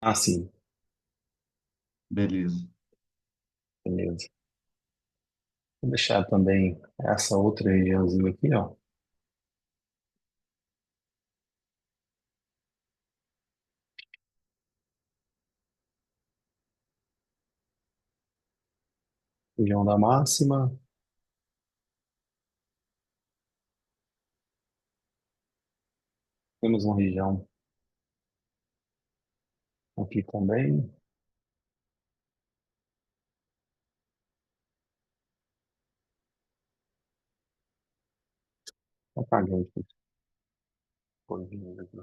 Ah, sim, Beleza. beleza. Vou deixar também essa outra regiãozinha aqui, ó. Região da máxima. Temos uma região aqui também. Apaguei aqui. Corrigindo aqui.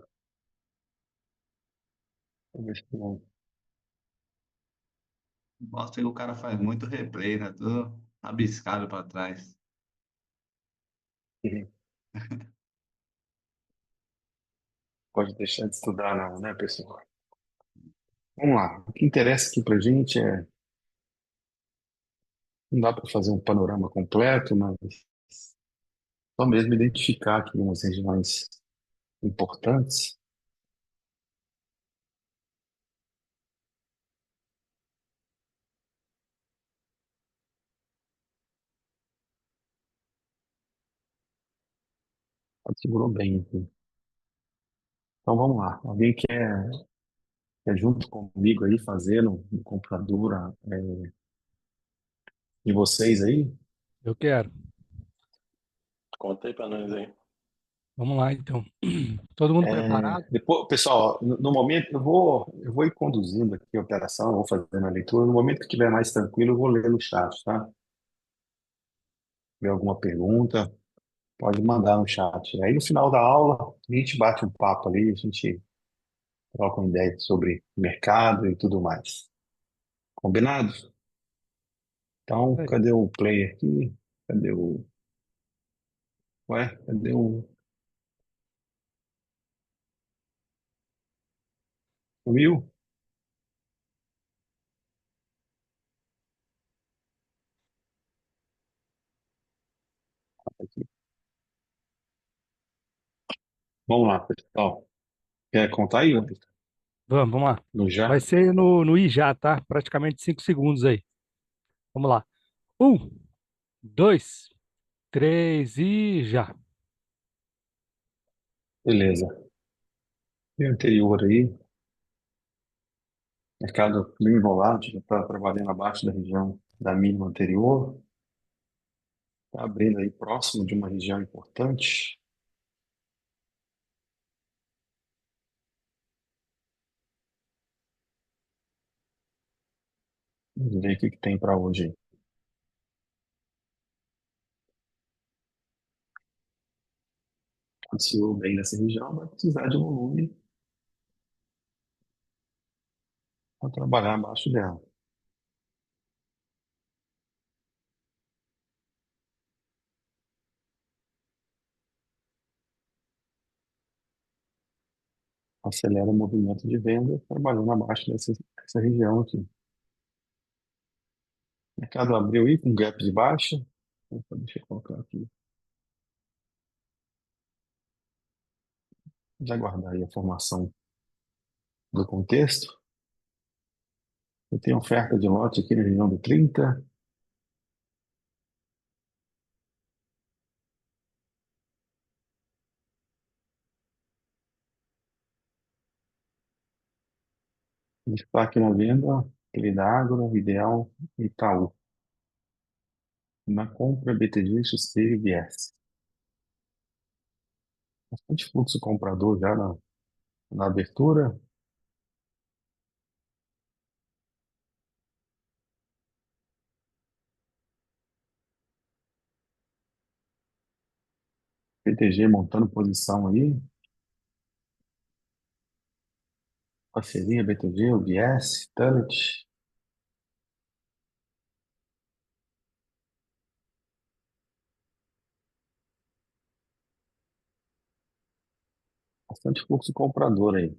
Vamos ver se não. Mostra que o cara faz muito replay, né? Tudo rabiscado para trás. Pode deixar de estudar, não, né, pessoal? Vamos lá. O que interessa aqui pra gente é. Não dá para fazer um panorama completo, mas só mesmo identificar aqui umas regiões importantes. Segurou bem aqui. Então vamos lá. Alguém quer junto comigo aí fazer no computador de vocês aí? Eu quero. Conta aí para nós aí. Vamos lá, então. Todo mundo preparado? Depois, pessoal, no momento eu vou ir conduzindo aqui a operação, eu vou fazendo a leitura. No momento que estiver mais tranquilo, eu vou ler no chat, tá? Se tiver alguma pergunta, pode mandar no chat. Aí no final da aula, a gente bate um papo ali, a gente troca uma ideia sobre mercado e tudo mais. Combinado? Então, É, cadê o player aqui? Cadê o. Ué, cadê o Will? Aqui. Vamos lá, pessoal. Quer contar aí, Anderson? vamos lá. No Vai já? ser no I já, tá? Praticamente 5 segundos aí. Vamos lá. Um, dois, três e já. Beleza. E anterior aí, mercado bem volátil, já está trabalhando abaixo da região da mínima anterior. Está abrindo aí próximo de uma região importante. Vamos ver o que que tem para hoje aí. Se o bem nessa região, vai precisar de volume para trabalhar abaixo dela. Acelera o movimento de venda trabalhando abaixo dessa região aqui. O mercado abriu aí com gap de baixa. Opa, deixa eu colocar aqui. Já guardar aí a formação do contexto. Eu tenho oferta de lote aqui na região do 30. Destaque na venda, Agro, Ideal e Itaú. Na compra, BTG, XP e UBS. Bastante fluxo comprador já na abertura. BTG montando posição aí. Parceria, BTG, UBS, Telet. Bastante fluxo comprador aí.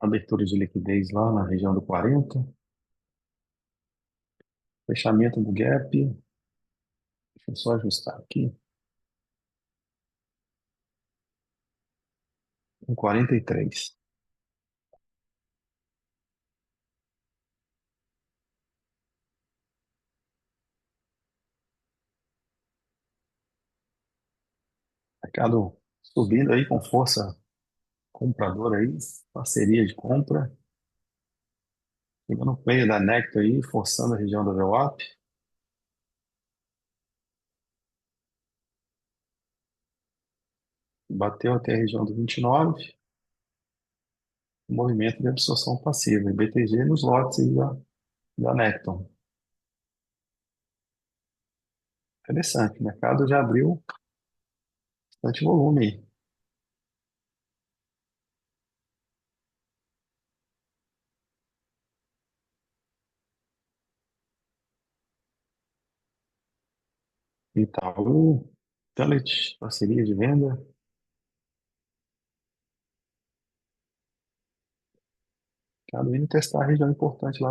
Abertura de liquidez lá na região do 40. Fechamento do gap. Deixa eu só ajustar aqui. 1,43. Mercado subindo aí com força compradora aí, parceria de compra. Chegando no meio da Nectar aí, forçando a região do VWAP. Bateu até a região do 29. Movimento de absorção passiva. E BTG nos lotes aí da Necton. Interessante, o mercado já abriu bastante volume aí. Itaú, Telet, parceria de venda. Mercado indo testar a região importante lá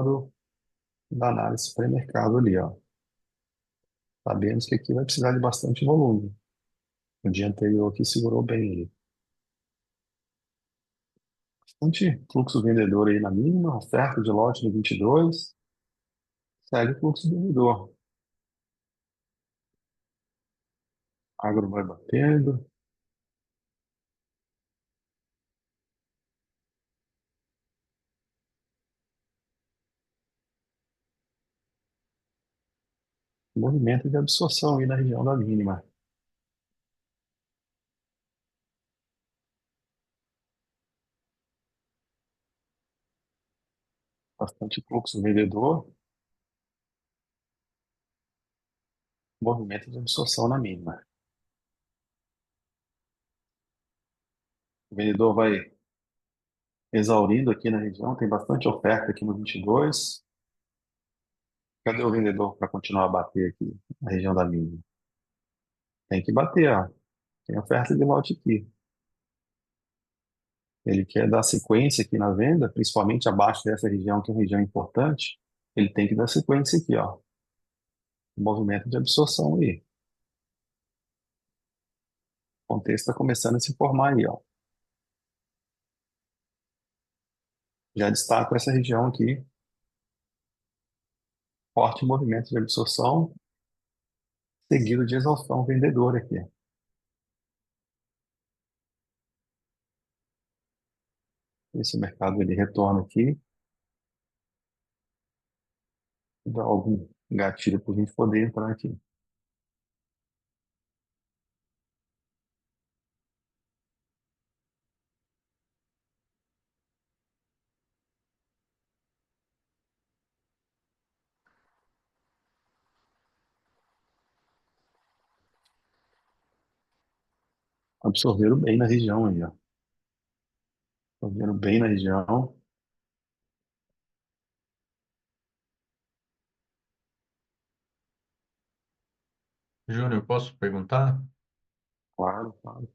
da análise pré-mercado ali, ó. Sabemos que aqui vai precisar de bastante volume. O dia anterior aqui segurou bem ali. Bastante fluxo vendedor aí na mínima, oferta de lote no 22. Segue o fluxo vendedor. Agro vai batendo. Movimento de absorção aí na região da mínima. Bastante fluxo vendedor. Movimento de absorção na mínima. O vendedor vai exaurindo aqui na região. Tem bastante oferta aqui no 22. Cadê o vendedor para continuar a bater aqui na região da mínima? Tem que bater, ó. Tem oferta de lote aqui. Ele quer dar sequência aqui na venda, principalmente abaixo dessa região, que é uma região importante. Ele tem que dar sequência aqui, ó. Movimento de absorção aí. O contexto está começando a se formar aí, ó. Já destaco essa região aqui. Forte movimento de absorção, seguido de exaustão vendedora aqui. Esse mercado ele retorna aqui, dá algum gatilho para a gente poder entrar aqui. Absorveram bem na região aí, ó. Absorveram bem na região. Júnior, posso perguntar? Claro, claro.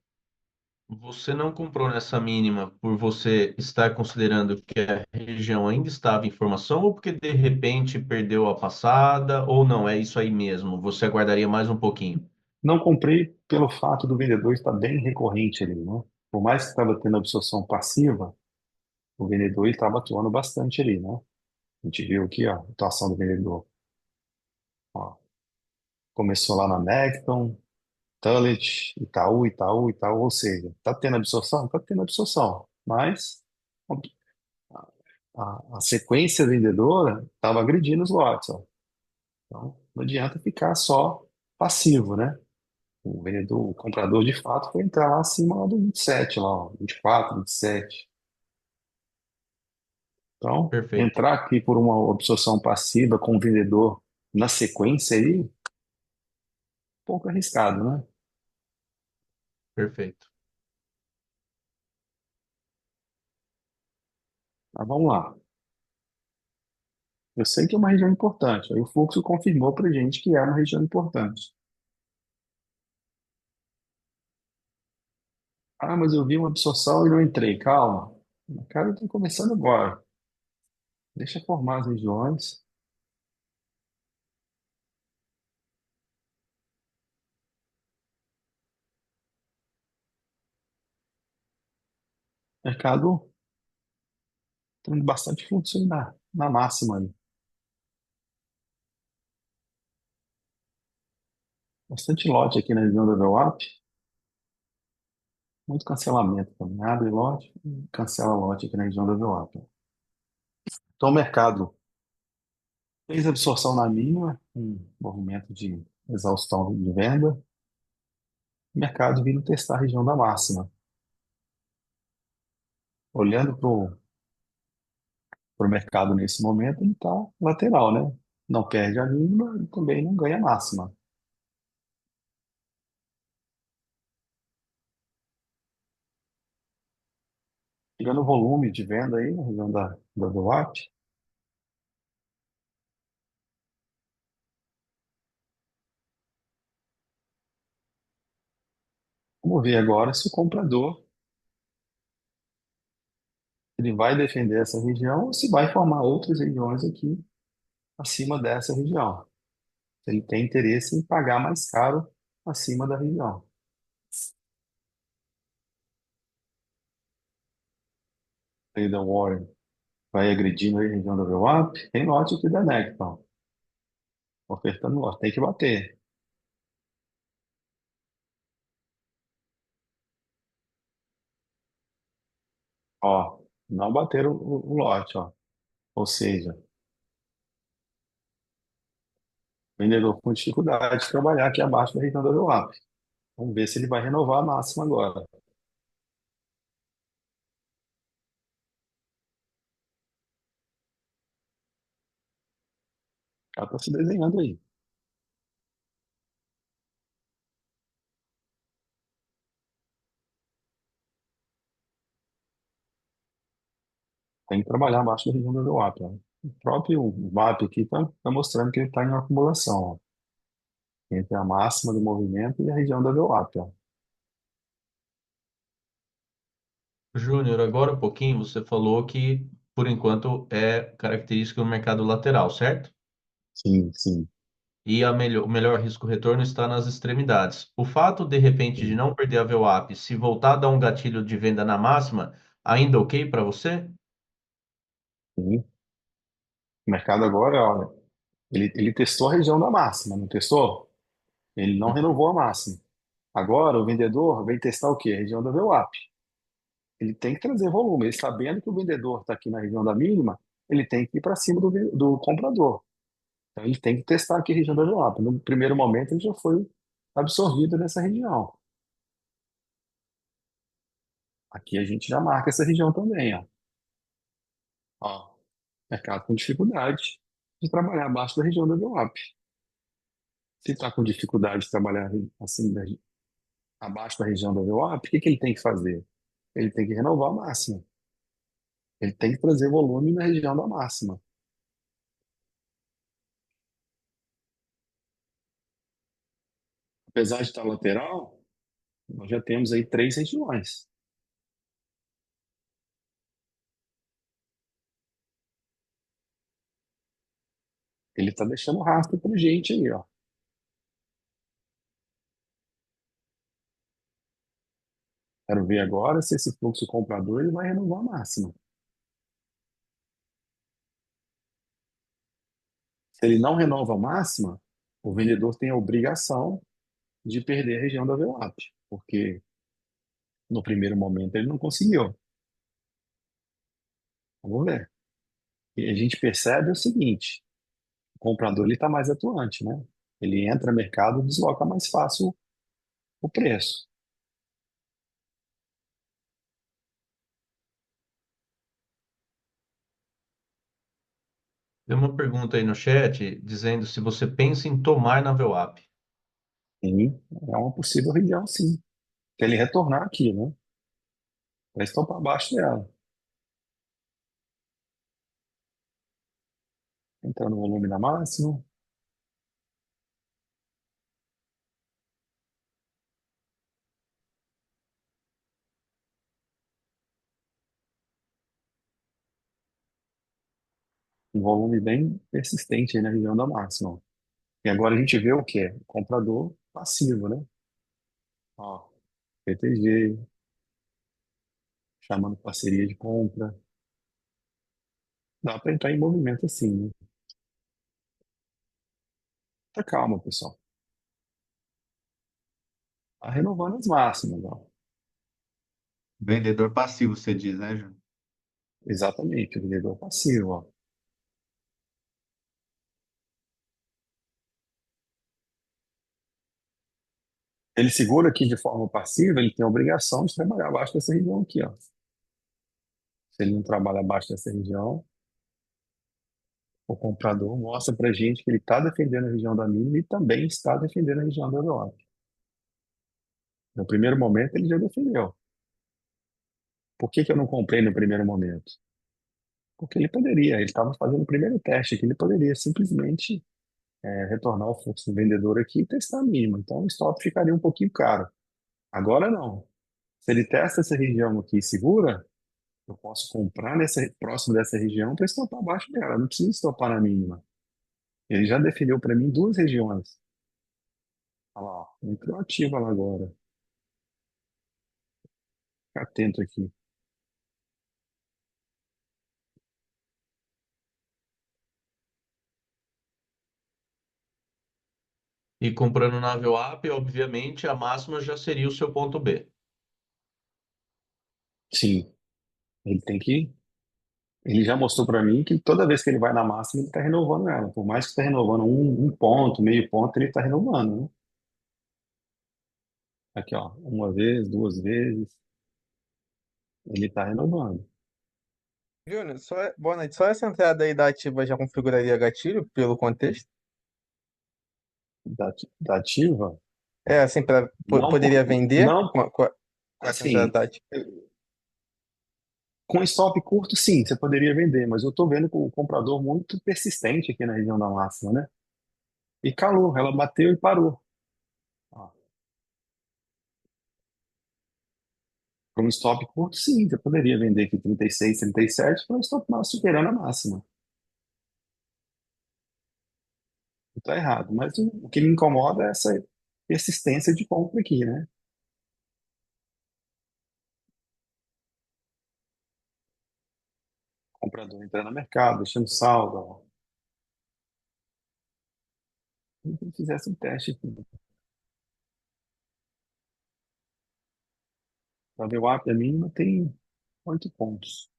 Você não comprou nessa mínima por você estar considerando que a região ainda estava em formação ou porque de repente perdeu a passada ou não? É isso aí mesmo. Você aguardaria mais um pouquinho. Não comprei pelo fato do vendedor estar bem recorrente ali, né? Por mais que estava tendo absorção passiva, o vendedor estava atuando bastante ali, né? A gente viu aqui, ó, a atuação do vendedor. Ó, começou lá na Necton, Tullet, Itaú, ou seja, tá tendo absorção? Tá tendo absorção, mas a sequência vendedora estava agredindo os lotes, ó. Então, não adianta ficar só passivo, né? O vendedor, o comprador de fato foi entrar lá acima lá do 27, lá, ó, 24, 27. Então, Perfeito, entrar aqui por uma absorção passiva com o vendedor na sequência aí, um pouco arriscado, né? perfeito. Mas vamos lá. Eu sei que é uma região importante. Aí o fluxo confirmou para gente que é uma região importante. Ah, mas eu vi uma absorção e não entrei. Calma. O cara está começando agora. Deixa formar as regiões. Mercado tendo bastante fluxo aí na máxima aí. Bastante lote aqui na região da VWAP. Muito cancelamento também. Abre lote e cancela lote aqui na região da VWAP. Então o mercado fez absorção na mínima, um movimento de exaustão de venda. O mercado vindo testar a região da máxima. Olhando para o mercado nesse momento, ele está lateral, né? Não perde a mínima e também não ganha a máxima. Chegando o volume de venda aí na região da VWAP. Vamos ver agora se o comprador ele vai defender essa região ou se vai formar outras regiões aqui acima dessa região. Ele tem interesse em pagar mais caro acima da região. Aí da Warren vai agredindo aí a região da VWAP. Tem lote aqui da Necton. Ofertando lote. Tem que bater. Ó, não bateram o lote, ó. Ou seja, o vendedor com dificuldade de trabalhar aqui abaixo da região da VWAP. Vamos ver se ele vai renovar a máxima agora. Já está se desenhando aí. Tem que trabalhar abaixo da região da VWAP, ó. O próprio VAP aqui está mostrando que ele está em uma acumulação, ó, entre a máxima do movimento e a região da VWAP, ó. Júnior, agora há pouquinho você falou que, por enquanto, é característica do mercado lateral, certo? Sim, sim, E o melhor risco-retorno está nas extremidades. O fato, de repente, de sim, não perder a VWAP, se voltar a dar um gatilho de venda na máxima, ainda ok para você? sim. O mercado agora, olha, ele testou a região da máxima, não testou? Ele não renovou a máxima. Agora o vendedor vem testar o quê? A região da VWAP. Ele tem que trazer volume. Ele sabendo que o vendedor está aqui na região da mínima, ele tem que ir para cima do comprador. Então ele tem que testar aqui a região da VWAP. No primeiro momento ele já foi absorvido nessa região. Aqui a gente já marca essa região também, ó. Ó, mercado com dificuldade de trabalhar abaixo da região da VWAP. Se está com dificuldade de trabalhar assim, abaixo da região da VWAP, o que que ele tem que fazer? Ele tem que renovar a máxima. Ele tem que trazer volume na região da máxima. Apesar de estar lateral, nós já temos aí três regiões. Ele está deixando rastro para gente aí, ó. Quero ver agora se esse fluxo comprador ele vai renovar a máxima. Se ele não renova a máxima, o vendedor tem a obrigação de perder a região da VWAP, porque no primeiro momento ele não conseguiu. Vamos ver. E a gente percebe o seguinte: o comprador ele está mais atuante, né? Ele entra no mercado e desloca mais fácil o preço. Tem uma pergunta aí no chat dizendo se você pensa em tomar na VWAP. E é uma possível região, sim. Se ele retornar aqui, né? Eles estão para baixo dela. Entrando no volume na máxima. Um volume bem persistente aí na região da máxima. E agora a gente vê o quê? O comprador passivo, né? Ó, PTG, chamando parceria de compra. Dá para entrar em movimento assim, né? Tá calma, pessoal. Tá renovando as máximas, ó. Vendedor passivo, você diz, né, Júnior? Exatamente, o vendedor passivo, ó. Ele segura aqui de forma passiva, ele tem a obrigação de trabalhar abaixo dessa região aqui, ó. Se ele não trabalha abaixo dessa região, o comprador mostra para gente que ele está defendendo a região da mínima e também está defendendo a região da Europa. No primeiro momento, ele já defendeu. Por que que eu não comprei no primeiro momento? Porque ele estava fazendo o primeiro teste, que ele poderia simplesmente retornar o fluxo do vendedor aqui e testar a mínima. Então, o stop ficaria um pouquinho caro. Agora não. Se ele testa essa região aqui e segura, eu posso comprar próximo dessa região para estopar abaixo dela. Eu não preciso estopar na mínima. Ele já definiu para mim duas regiões. Olha lá, ó, entrou ativa lá agora. Fica atento aqui. E comprando na VWAP, obviamente, a máxima já seria o seu ponto B. Sim, ele tem que. Ele já mostrou para mim que toda vez que ele vai na máxima, ele está renovando ela. Por mais que está renovando um ponto, meio ponto, ele está renovando, né? Aqui, ó, uma vez, duas vezes, ele está renovando. Júnior, boa noite. Só essa entrada aí da ativa já configuraria gatilho pelo contexto? Da ativa, É, assim, não, poderia vender não, com essa entrada assim, da ativa? com stop curto, sim, você poderia vender, mas eu estou vendo com o comprador muito persistente aqui na região da máxima, né? E calou, ela bateu e parou. Ó, para um stop curto, sim, você poderia vender aqui 36, 37 para um stop máximo superando a máxima. Não está errado, mas o que me incomoda é essa persistência de compra aqui, né? Comprador entrando no mercado, deixando saldo, ó. Se fizesse um teste aqui, para ver o API, a mínima tem 8 pontos.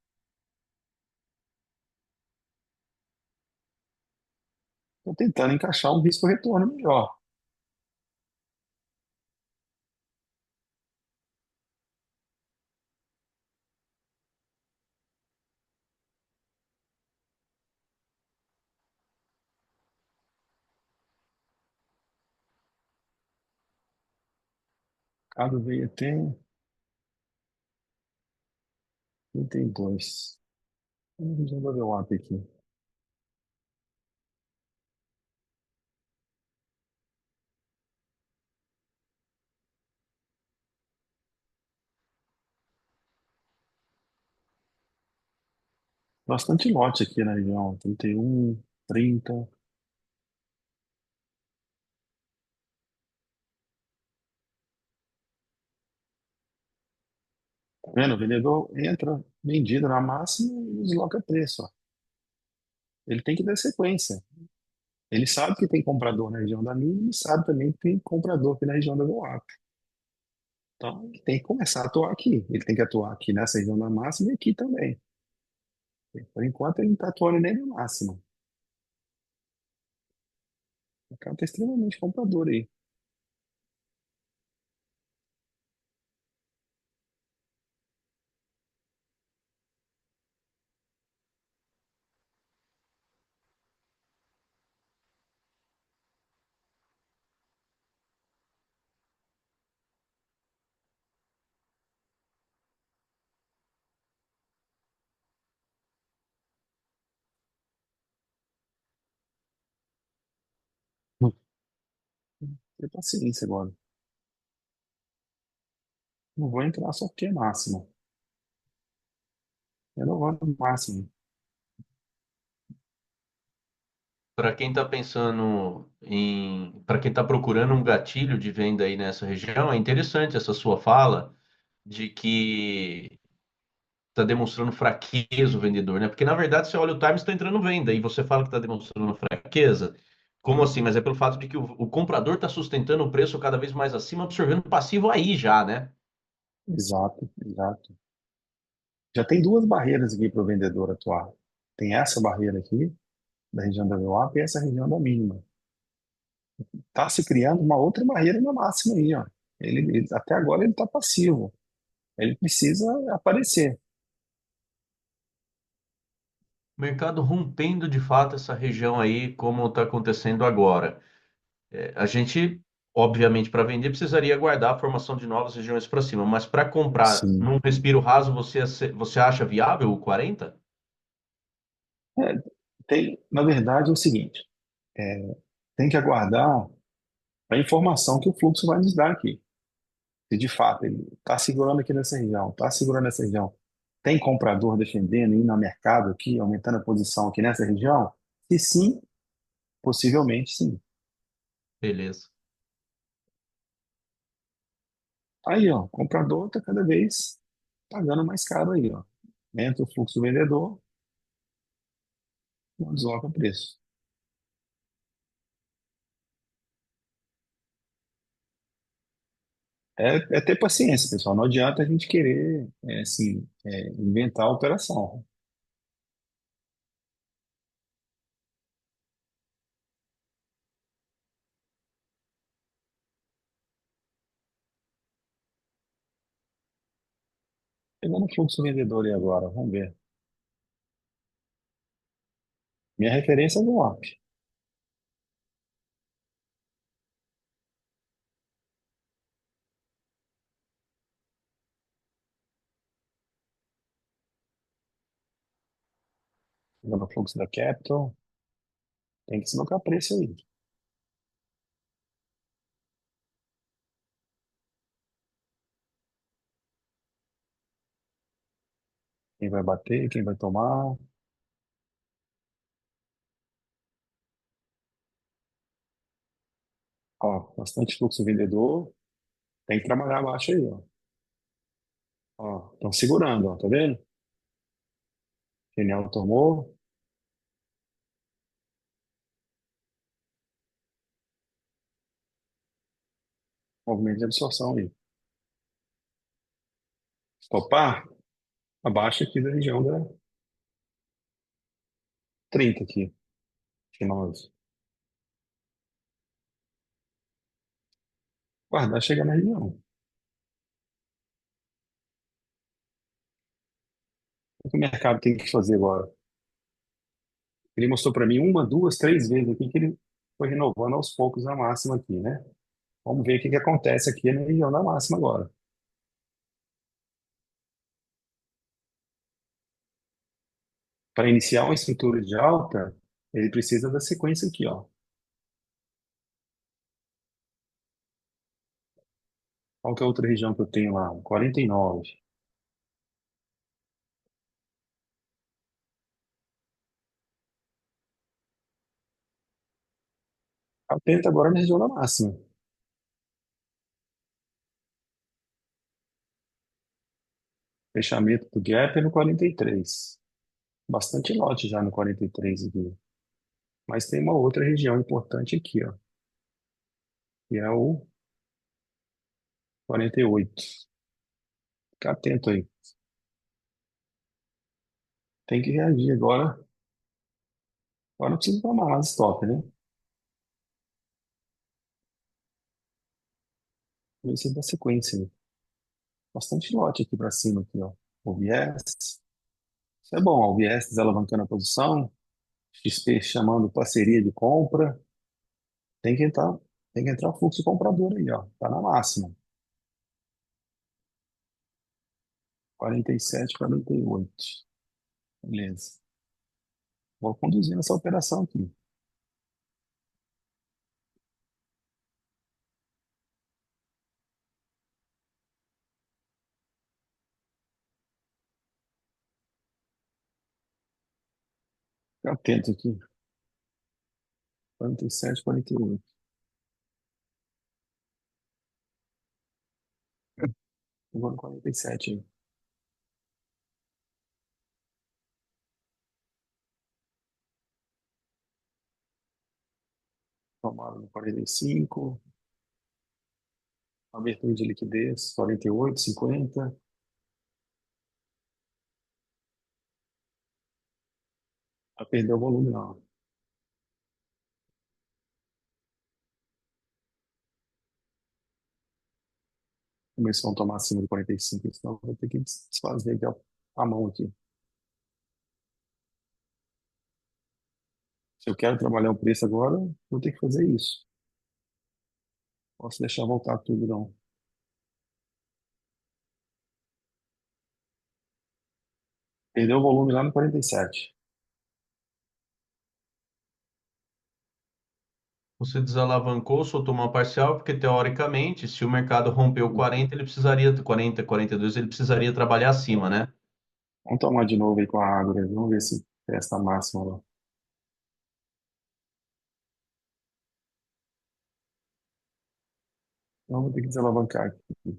Estou tentando encaixar um risco-retorno melhor. O mercado veio até 32. Vamos resolver o API aqui. Bastante lote aqui na região. 31, 30. Tá vendo? O vendedor entra vendido na máxima e desloca preço, ó. Ele tem que dar sequência. Ele sabe que tem comprador na região da mínima e sabe também que tem comprador aqui na região da VWAP. Então, ele tem que começar a atuar aqui. Ele tem que atuar aqui nessa região da máxima e aqui também. Por enquanto, ele não está atuando nem na máxima. O cara está extremamente comprador aí. Ter paciência agora. Não vou entrar só porque é máximo. Eu não vou no máximo. Para quem está pensando para quem está procurando um gatilho de venda aí nessa região, é interessante essa sua fala de que está demonstrando fraqueza o vendedor, né? Porque na verdade você olha o time, está entrando venda e você fala que está demonstrando fraqueza. Como assim? Mas é pelo fato de que o comprador está sustentando o preço cada vez mais acima, absorvendo passivo aí já, né? Exato, exato. Já tem duas barreiras aqui para o vendedor atuar. Tem essa barreira aqui, da região da VWAP, e essa região da mínima. Está se criando uma outra barreira na máxima aí, ó. Até agora ele está passivo. Ele precisa aparecer. Mercado rompendo de fato essa região aí, como está acontecendo agora. A gente, obviamente, para vender, precisaria aguardar a formação de novas regiões para cima, mas para comprar Sim. num respiro raso, você acha viável o 40? É, na verdade, é o seguinte: é, tem que aguardar a informação que o fluxo vai nos dar aqui. Se de fato ele está segurando aqui nessa região, está segurando nessa região, tem comprador defendendo, indo no mercado aqui, aumentando a posição aqui nessa região? Se sim, possivelmente sim. Beleza. Aí, ó, o comprador está cada vez pagando mais caro aí, ó. Entra o fluxo vendedor, não desloca o preço. É ter paciência, pessoal. Não adianta a gente querer, assim, inventar a operação. Pegando o fluxo vendedor aí agora, vamos ver. Minha referência é do WAP. Pegando o fluxo da Capital, tem que deslocar preço aí. Quem vai bater, quem vai tomar. Ó, bastante fluxo vendedor. Tem que trabalhar abaixo aí, ó. Ó, estão segurando, ó, tá vendo? Genial tomou. Movimento de absorção aí. Stopar, abaixo aqui da região da 30 aqui. Final. Guardar, chegar na região. O que o mercado tem que fazer agora? Ele mostrou para mim uma, duas, três vezes aqui que ele foi renovando aos poucos a máxima aqui, né? Vamos ver o que que acontece aqui na região da máxima agora. Para iniciar uma estrutura de alta, ele precisa da sequência aqui, ó. Qual que é a outra região que eu tenho lá? 49. Atenta agora na região da máxima. Fechamento do gap é no 43. Bastante lote já no 43 aqui. Mas tem uma outra região importante aqui, ó, que é o 48. Fica atento aí. Tem que reagir agora. Agora não precisa tomar mais stop, né? Precisa da sequência, né? Bastante lote aqui para cima, aqui, ó. O viés. Isso é bom, ó. O viés desalavancando a posição. XP chamando parceria de compra. Tem que entrar, tem que entrar o fluxo comprador aí, ó. Tá na máxima. 47, 48. Beleza. Vou conduzindo essa operação aqui. Fica atento aqui. 47, 48. Agora 47 aí. tomada no 45, abertura de liquidez 48, 50. Vai perder o volume, não. Vamos ver se vão tomar acima do 45, senão eu vou ter que desfazer aqui a mão aqui. Se eu quero trabalhar o preço agora, vou ter que fazer isso. Posso deixar voltar tudo, não. Perdeu o volume lá no 47. Você desalavancou, soltou uma parcial, porque teoricamente, se o mercado rompeu 40, ele precisaria, 40, 42, ele precisaria trabalhar acima, né? Vamos tomar de novo aí com a água, né? Vamos ver se testa a máxima lá. Então, vou ter que desalavancar aqui.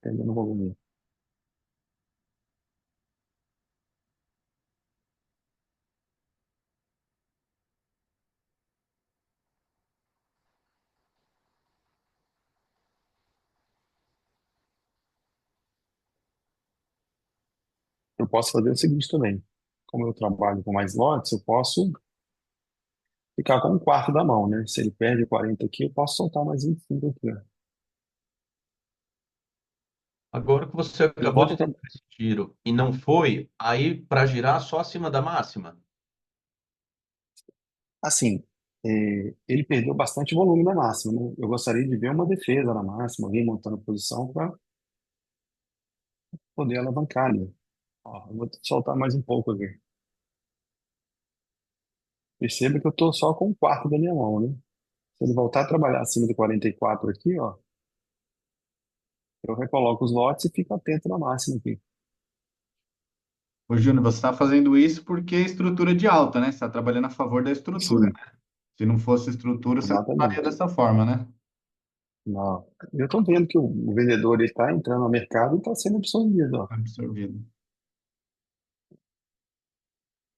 Perdendo o volume. Eu posso fazer o seguinte também. Como eu trabalho com mais lotes, eu posso ficar com um quarto da mão, né? Se ele perde 40 aqui, eu posso soltar mais 25 aqui, ó. Agora que você Eu acabou vou de tentar. tentar esse giro e não foi, aí para girar só acima da máxima. Assim, ele perdeu bastante volume na máxima, né? Eu gostaria de ver uma defesa na máxima, alguém montando posição para poder alavancar ali. Ó, eu vou soltar mais um pouco aqui. Perceba que eu estou só com um quarto da minha mão, né? Se ele voltar a trabalhar acima de 44 aqui, ó, eu recoloco os lotes e fico atento na máxima aqui. Ô, Júnior, você está fazendo isso porque é estrutura de alta, né? Você está trabalhando a favor da estrutura, Sim, né? Se não fosse estrutura, você não faria exatamente. dessa forma, né? Não. Eu estou vendo que o vendedor está entrando no mercado e está sendo absorvido, ó. Absorvido.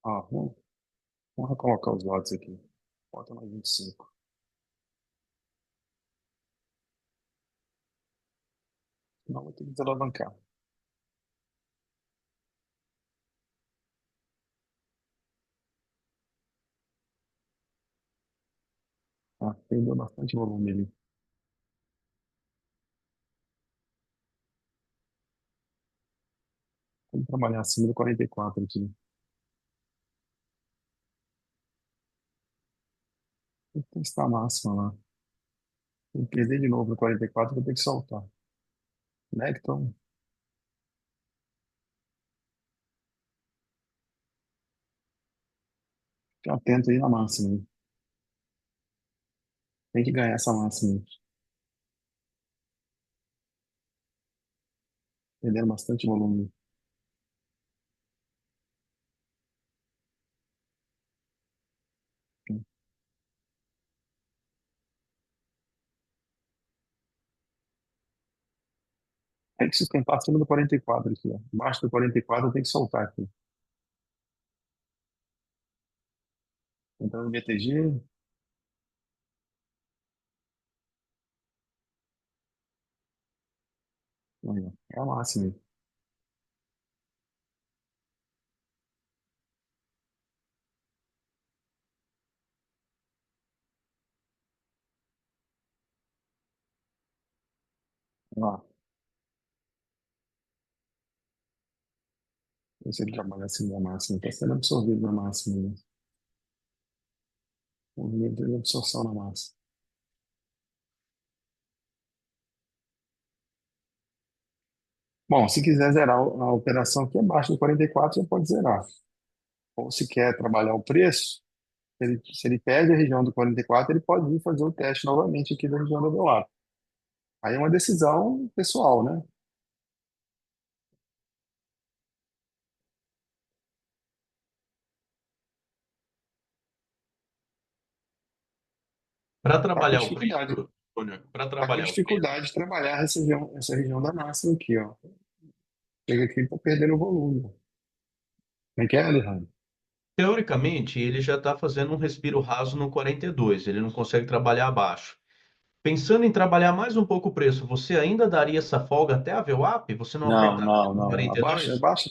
Ó, vamos recolocar os lotes aqui. Bota mais 25. Não, vou ter que desalavancar. Ah, perdeu bastante volume ali. Vamos trabalhar acima do 44 aqui. Tem que testar a máxima lá. Tem que perder de novo no 44, vou ter que soltar. Necton, fica atento aí na máxima, hein? Tem que ganhar essa máxima, hein? Perdendo bastante volume. Tem que sustentar acima do 44 aqui, ó. Abaixo do 44 tem que soltar aqui. Entrando no BTG, aí, ó, é a máxima aí. Ó, se ele trabalhar acima da máxima, está sendo absorvido na máxima, né? Movimento de absorção na massa. Bom, se quiser zerar a operação aqui abaixo do 44, já pode zerar. Ou se quer trabalhar o preço, se ele perde a região do 44, ele pode vir fazer o teste novamente aqui da região do dólar. Aí é uma decisão pessoal, né? Para Tá com trabalhar o dificuldade. preço, Júnior, para Tá com trabalhar o preço, dificuldade de trabalhar essa região da massa aqui, ó. Chega aqui e está perdendo o volume. Não quer, Alejandro? Teoricamente, ele já está fazendo um respiro raso no 42, ele não consegue trabalhar abaixo. Pensando em trabalhar mais um pouco o preço, você ainda daria essa folga até a VWAP? Você não Não, apertaria não, no não. Abaixo, 42? abaixo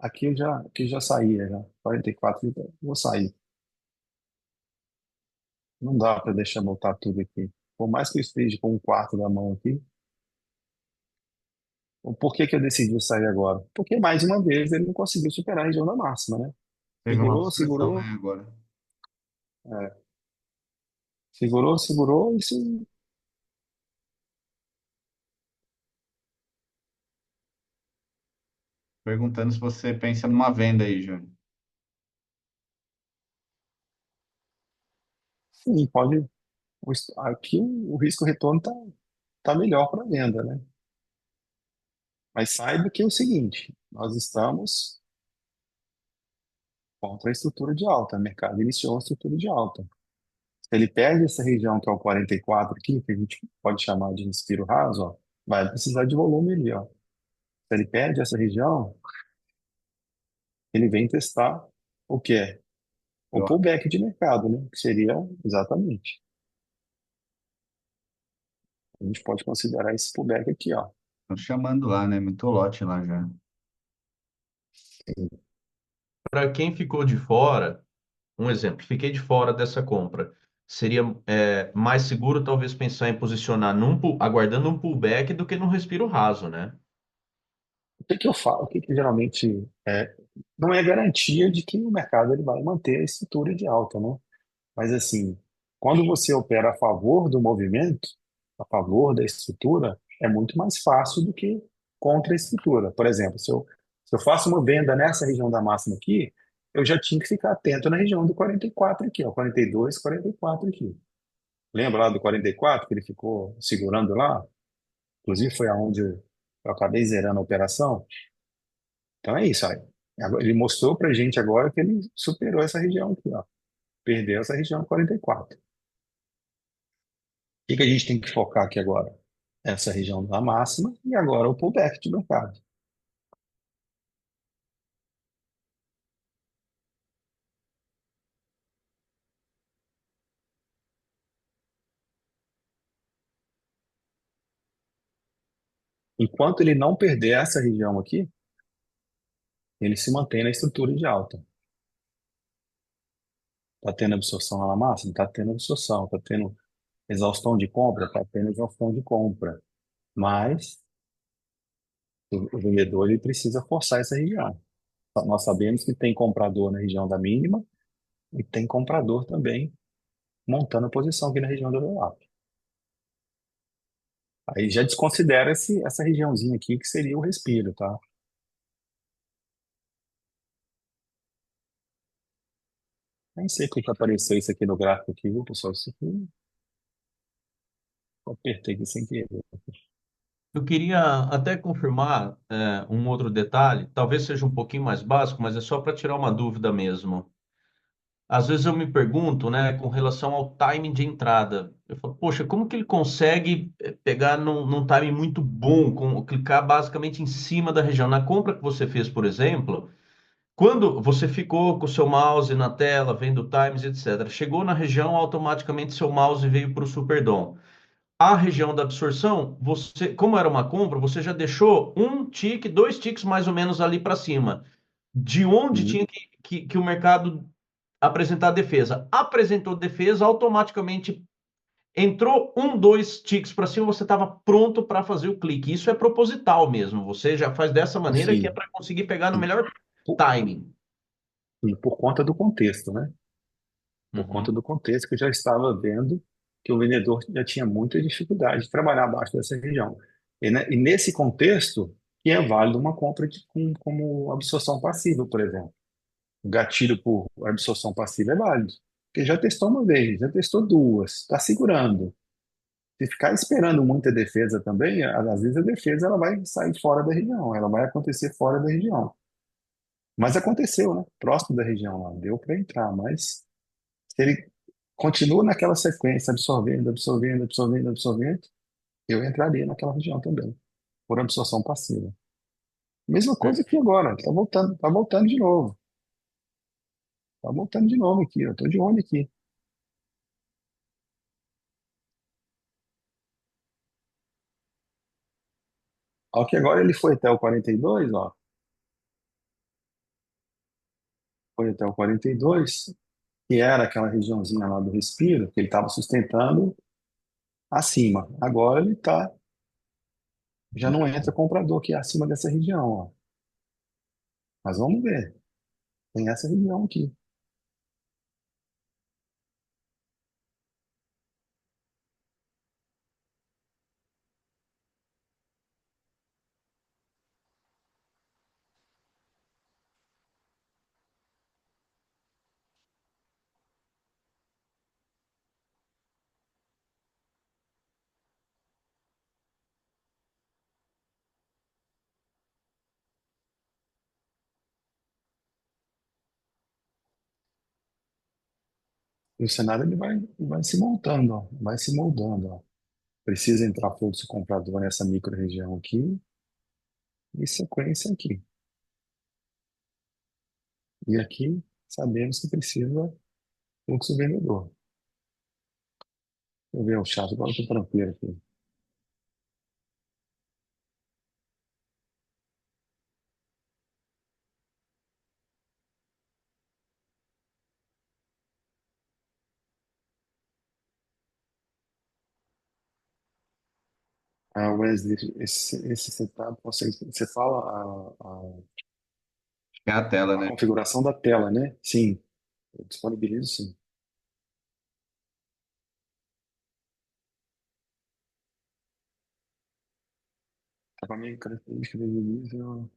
aqui já saía, já. 44, eu vou sair. Não dá para deixar botar tudo aqui. Por mais que eu esteja com um quarto da mão aqui, por que que eu decidi sair agora? Porque, mais uma vez, ele não conseguiu superar a região da máxima, né? Teve uma Segurou, absorção, né, segurou, agora. é, segurou, segurou e sim, Perguntando se você pensa numa venda aí, Júnior. sim, pode. Aqui o risco-retorno tá melhor para venda, né? Mas saiba que é o seguinte: nós estamos contra a estrutura de alta. O mercado iniciou uma estrutura de alta. Se ele perde essa região que é o 44 aqui, que a gente pode chamar de respiro raso, ó, vai precisar de volume ali, ó. Se ele perde essa região, ele vem testar o que é o Eu pullback de mercado, né? Que seria exatamente. A gente pode considerar esse pullback aqui, ó. Estão chamando lá, né? Muito lote lá já. Para quem ficou de fora, um exemplo, fiquei de fora dessa compra. Seria mais seguro talvez pensar em posicionar aguardando um pullback do que num respiro raso, né? O que que eu falo? O que que geralmente não é garantia de que o mercado ele vai manter a estrutura de alta, né? Mas assim, quando você opera a favor do movimento, a favor da estrutura, é muito mais fácil do que contra a estrutura. Por exemplo, se eu faço uma venda nessa região da máxima aqui, eu já tinha que ficar atento na região do 44 aqui, ó, 42, 44 aqui. Lembra lá do 44 que ele ficou segurando lá? Inclusive foi aonde eu acabei zerando a operação. Então é isso aí. Ele mostrou pra gente agora que ele superou essa região aqui, ó. Perdeu essa região 44. Que a gente tem que focar aqui agora? Essa região da máxima e agora o pullback de mercado. Enquanto ele não perder essa região aqui, ele se mantém na estrutura de alta. Está tendo absorção lá na máxima? Está tendo absorção. Está tendo exaustão de compra? Está tendo exaustão de compra. Mas o vendedor ele precisa forçar essa região. Nós sabemos que tem comprador na região da mínima e tem comprador também montando a posição aqui na região do overlap. Aí já desconsidera essa regiãozinha aqui que seria o respiro, tá? Nem sei porque que apareceu isso aqui no gráfico aqui, viu, pessoal? Isso aqui eu apertei aqui sem querer. Eu queria até confirmar um outro detalhe, talvez seja um pouquinho mais básico, mas é só para tirar uma dúvida mesmo. Às vezes eu me pergunto, né, com relação ao timing de entrada. Eu falo, poxa, como que ele consegue pegar num timing muito bom, clicar basicamente em cima da região? Na compra que você fez, por exemplo, quando você ficou com o seu mouse na tela, vendo times, etc., chegou na região, automaticamente seu mouse veio para o Superdom. A região da absorção, você, como era uma compra, você já deixou um tique, dois ticks mais ou menos ali para cima. De onde Uhum. tinha que o mercado apresentar defesa? Apresentou defesa, automaticamente entrou um, dois ticks para cima, você estava pronto para fazer o clique. Isso é proposital mesmo. Você já faz dessa maneira que é Sim, para conseguir pegar no melhor por, timing. por conta do contexto, né? Por conta Uhum. do contexto que eu já estava vendo que o vendedor já tinha muita dificuldade de trabalhar abaixo dessa região. E nesse contexto, que é válido uma compra como absorção passiva, por exemplo. O gatilho por absorção passiva é válido. Porque já testou uma vez, já testou duas, está segurando. Se ficar esperando muita defesa também, às vezes a defesa ela vai sair fora da região, ela vai acontecer fora da região. Mas aconteceu, né? Próximo da região lá, deu para entrar, mas se ele continua naquela sequência, absorvendo, absorvendo, absorvendo, absorvendo, eu entraria naquela região também, por absorção passiva. Mesma coisa aqui agora, tá voltando de novo. Tá voltando de novo aqui, eu tô de olho aqui. Ó, que agora ele foi até o 42, ó. Foi até o 42, que era aquela regiãozinha lá do respiro, que ele estava sustentando acima. Agora ele tá, já não entra comprador aqui acima dessa região, ó. Mas vamos ver. Tem essa região aqui. E o cenário ele vai se montando, ó. Vai se moldando, ó. Precisa entrar fluxo comprador nessa micro-região aqui e sequência aqui. E aqui sabemos que precisa fluxo vendedor. Deixa eu ver o chat, agora eu tô tranquilo aqui. Ah, Wesley, esse setup, você fala É a tela, a né? configuração da tela, né? Sim, eu disponibilizo sim. Tá com a minha característica de nível.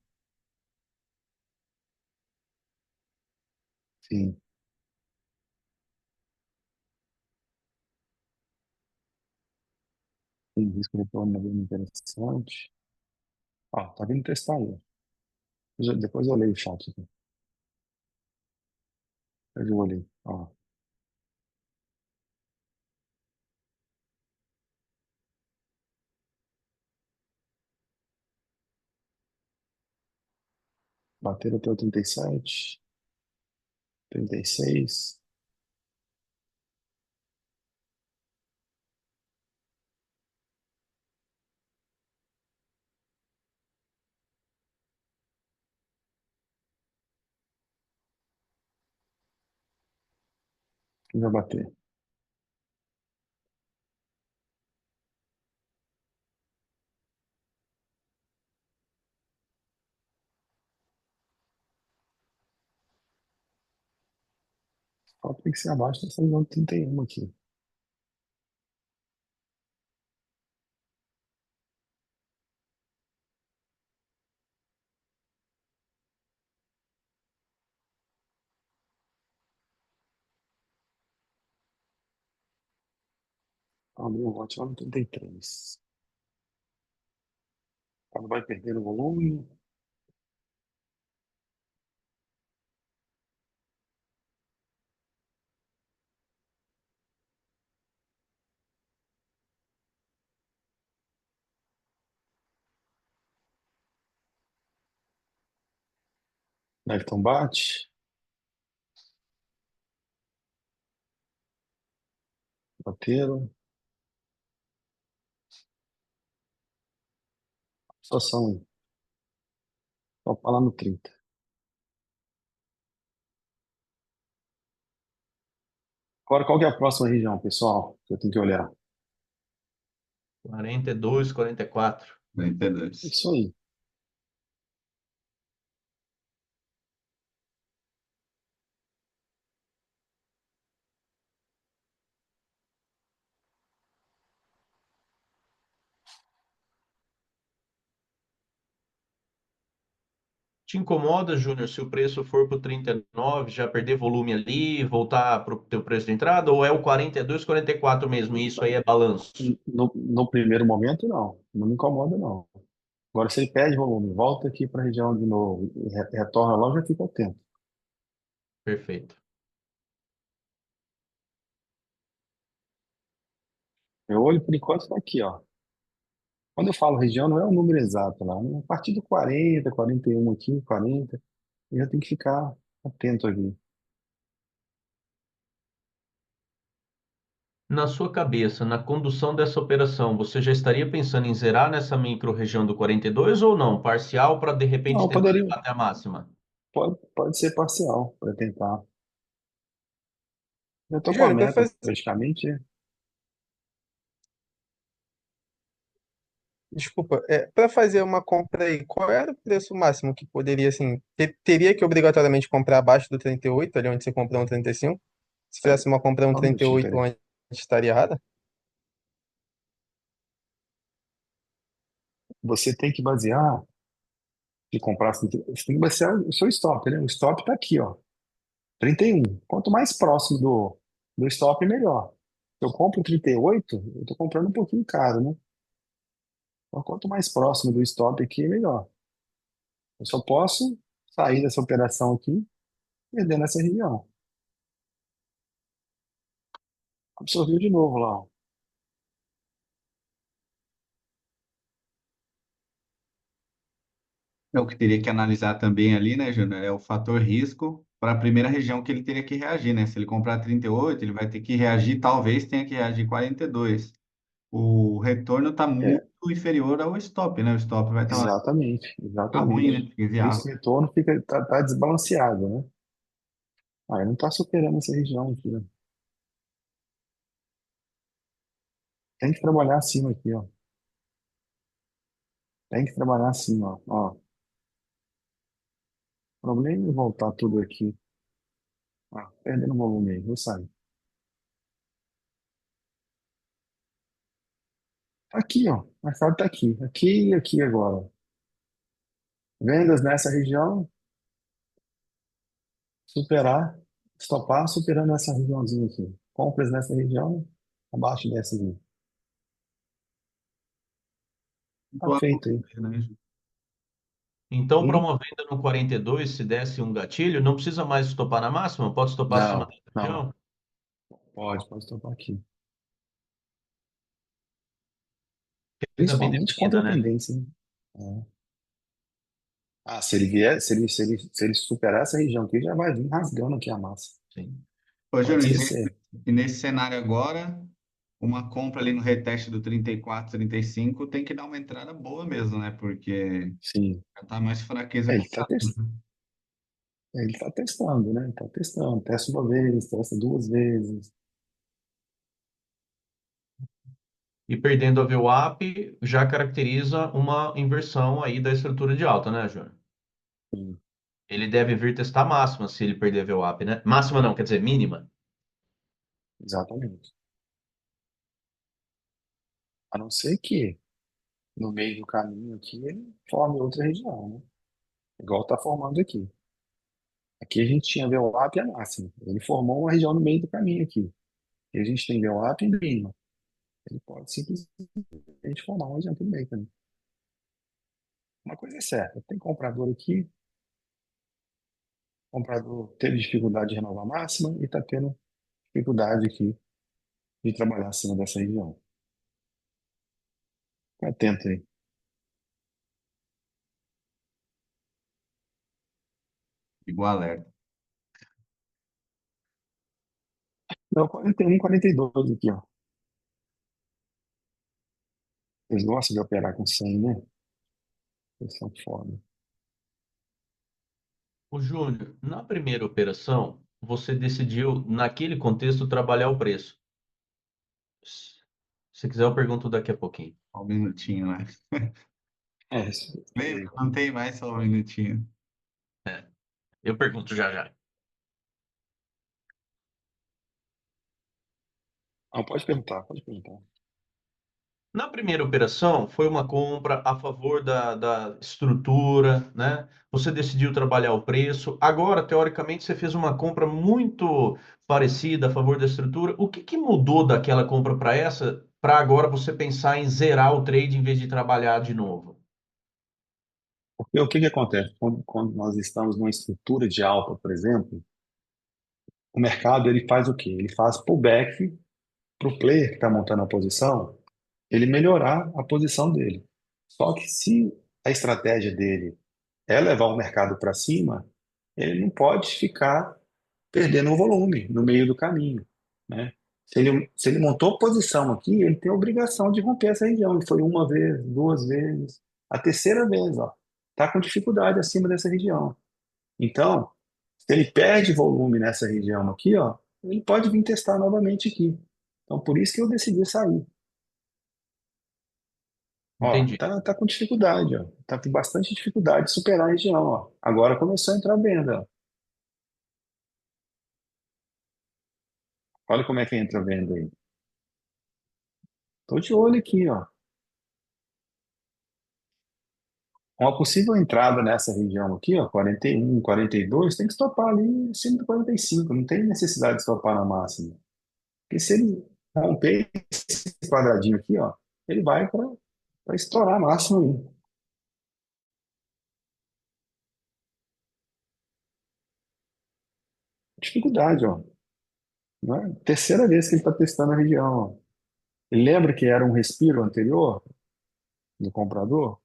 Sim, tem risco de retorno bem interessante. Ó, tá vindo testar aí. Depois eu leio o chat aqui. Depois eu olhei. Ó, bateram até o 37, 36. Quem vai bater? Só tem que ser abaixo dessa região de 31 aqui. Abriu o lote lá no 33. Quando vai perder o volume, Lefton bate, bateram. Situação, só falar no 30. Agora, qual que é a próxima região, pessoal, que eu tenho que olhar? 42, 44. 42. Isso aí. Te incomoda, Júnior, se o preço for para o 39, já perder volume ali, voltar para o teu preço de entrada, ou é o 42, 44 mesmo, e isso aí é balanço? No primeiro momento, não. Não me incomoda, não. Agora, se ele perde volume, volta aqui para a região de novo, e retorna lá, eu já fica atento. Perfeito. Meu olho, por enquanto, está aqui, ó. Quando eu falo região, não é o número exato lá, né? A partir do 40, 41 aqui, 40, eu já tem que ficar atento aqui. Na sua cabeça, na condução dessa operação, você já estaria pensando em zerar nessa micro-região do 42 ou não? Parcial para de repente Não, tentar poderia, levar até a máxima? pode ser parcial para tentar. Eu estou com a Júnior, meta praticamente. desculpa, para fazer uma compra aí, qual era o preço máximo que poderia, assim, teria que obrigatoriamente comprar abaixo do 38, ali onde você comprou um 35? Se fizesse uma compra um Só um minutinho, 38 peraí. antes, estaria errada? Você tem que basear, de comprar, você tem que basear o seu stop, né? O stop está aqui, ó, 31. Quanto mais próximo do stop, melhor. Se eu compro 38, eu estou comprando um pouquinho caro, né? Então, quanto mais próximo do stop aqui, melhor. Eu só posso sair dessa operação aqui perdendo essa região. Absorveu de novo lá, ó. É o que teria que analisar também ali, né, Júnior? É o fator risco para a primeira região que ele teria que reagir, né? Se ele comprar 38, ele vai ter que reagir, talvez tenha que reagir 42. O retorno está muito É, inferior ao stop, né? O stop vai estar lá, exatamente, fica ruim, né? exatamente. Fica inviável. Risco-retorno tá desbalanceado, né? Aí não está superando essa região aqui, né? Tem que trabalhar acima aqui, ó. Tem que trabalhar acima, ó. O problema é voltar tudo aqui. Ah, perdendo volume aí, vou sair. Tá aqui, ó. O mercado tá aqui. Aqui e aqui agora. Vendas nessa região, superar, estopar, superando essa regiãozinha aqui. Compras nessa região, abaixo dessa aqui. Tá Então, feito aí. né? Então, para Hum? uma venda no 42, se desse um gatilho, não precisa mais estopar na máxima, pode estopar acima Não, da não. região? Pode estopar aqui. Fica bem Principalmente contra definida, a né? tendência, né? É. Ah, se ele vier, se ele superar essa região aqui, já vai vir rasgando aqui a massa. Sim. Ô, Pode Júnior, esquecer. e nesse cenário agora, uma compra ali no reteste do 34, 35 tem que dar uma entrada boa mesmo, né? Porque Sim. já tá mais fraqueza É, que nada. ele tá testando, né? Tá testando. Testa uma vez, testa duas vezes. E perdendo a VWAP já caracteriza uma inversão aí da estrutura de alta, né, Júnior? Sim, Ele deve vir testar máxima se ele perder a VWAP, né? Máxima não, quer dizer, mínima. exatamente. A não ser que no meio do caminho aqui ele forme outra região, né? Igual tá formando aqui. Aqui a gente tinha VWAP e a máxima. Ele formou uma região no meio do caminho aqui. E a gente tem VWAP e mínima. Ele pode simplesmente formar uma região aqui no meio também. Uma coisa é certa, tem comprador aqui, comprador teve dificuldade de renovar a máxima e está tendo dificuldade aqui de trabalhar acima dessa região. Fica atento aí. Igual alerta. Não, 41, 42 aqui, ó. Eles gostam de operar com 100, né? Eles são foda. O Júnior, na primeira operação, você decidiu, naquele contexto, trabalhar o preço. Se quiser, eu pergunto daqui a pouquinho. Só um minutinho, né? É, isso Lembra? aí. Não tem mais só um minutinho. Eu pergunto já já. Ah, pode perguntar, pode perguntar. Na primeira operação, foi uma compra a favor da estrutura, né? Você decidiu trabalhar o preço. Agora, teoricamente, você fez uma compra muito parecida a favor da estrutura. O que que mudou daquela compra para essa, para agora você pensar em zerar o trade em vez de trabalhar de novo? Porque o que que acontece? Quando nós estamos numa estrutura de alta, por exemplo, o mercado ele faz o quê? Ele faz pullback para o player que está montando a posição, ele melhorar a posição dele. Só que se a estratégia dele é levar o mercado para cima, ele não pode ficar perdendo o volume no meio do caminho, né? Se ele montou posição aqui, ele tem a obrigação de romper essa região. E foi uma vez, duas vezes, a terceira vez, ó, tá com dificuldade acima dessa região. Então, se ele perde volume nessa região aqui, ó, ele pode vir testar novamente aqui. Então, por isso que eu decidi sair. Ó, Entendi. tá com dificuldade, ó. Tá com bastante dificuldade de superar a região, ó. Agora começou a entrar venda, ó. Olha como é que entra venda aí. Tô de olho aqui, ó. Uma possível entrada nessa região aqui, ó, 41, 42, tem que estopar ali em cima do 45. Não tem necessidade de estopar na máxima. Porque se ele romper esse quadradinho aqui, ó, ele vai para estourar a máxima aí. Dificuldade, ó. Não é? Terceira vez que ele está testando a região, ó. Ele lembra que era um respiro anterior do comprador?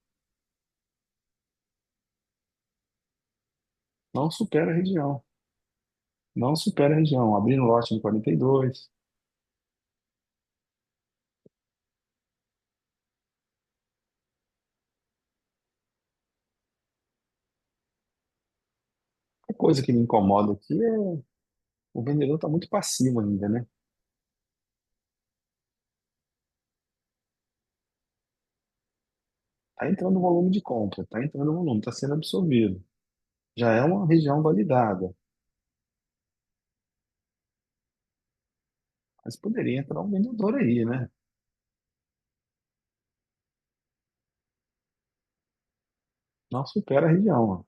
Não supera a região. Não supera a região. Abrindo lote no 42. A coisa que me incomoda aqui é o vendedor está muito passivo ainda, né? Está entrando volume de compra, está entrando volume, está sendo absorvido. Já é uma região validada, mas poderia entrar um vendedor aí, né? Não supera a região, ó.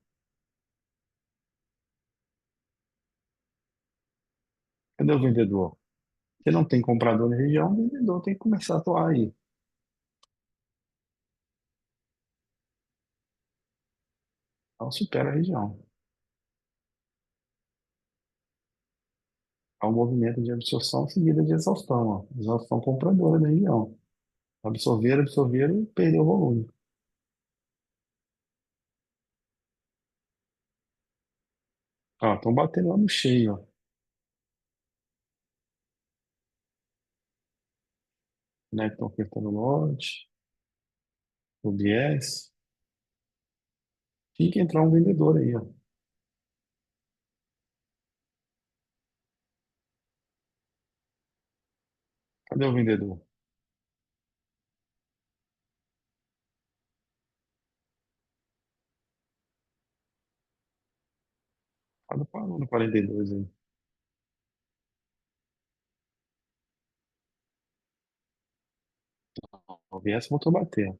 Cadê o vendedor? Se não tem comprador na região, o vendedor tem que começar a atuar aí. Não supera a região. Há um movimento de absorção seguida de exaustão, ó. Exaustão compradora da região. Absorver, absorver e perder o volume. Ó, estão batendo lá no cheio, ó. Né? Estão apertando o lote, o bias. Tinha que entrar um vendedor aí, ó. Cadê o vendedor? Cada parou no 42 aí. O viés voltou a bater. O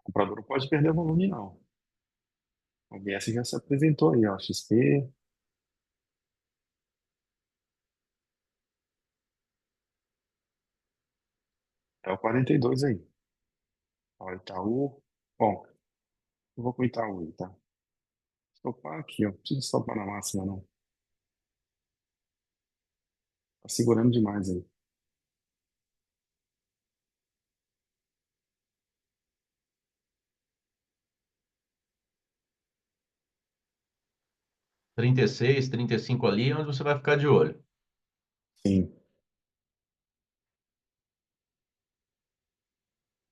comprador não pode perder volume, não. O viés já se apresentou aí, ó. XP, é o 42 aí. Ó, Itaú. Bom, eu vou com o Itaú aí, tá? Estopar aqui, ó. Não precisa estopar na máxima, não. Tá segurando demais aí. 36, 35 ali, é onde você vai ficar de olho. Sim.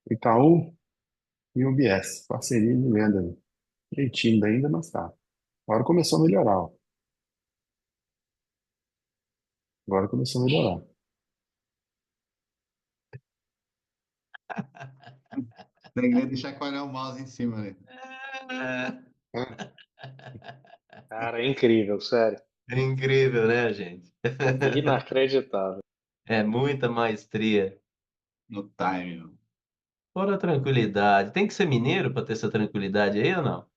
Itaú e o UBS. Parceria de venda aí. Meio tímido ainda, mas tá. Agora começou a melhorar, ó. Agora começou a melhorar. O segredo é chacoalhar o mouse em cima, né? Ah, Cara, é incrível, sério. É incrível, né, gente? Inacreditável. É muita maestria. No time. Fora a tranquilidade. Tem que ser mineiro para ter essa tranquilidade aí ou não?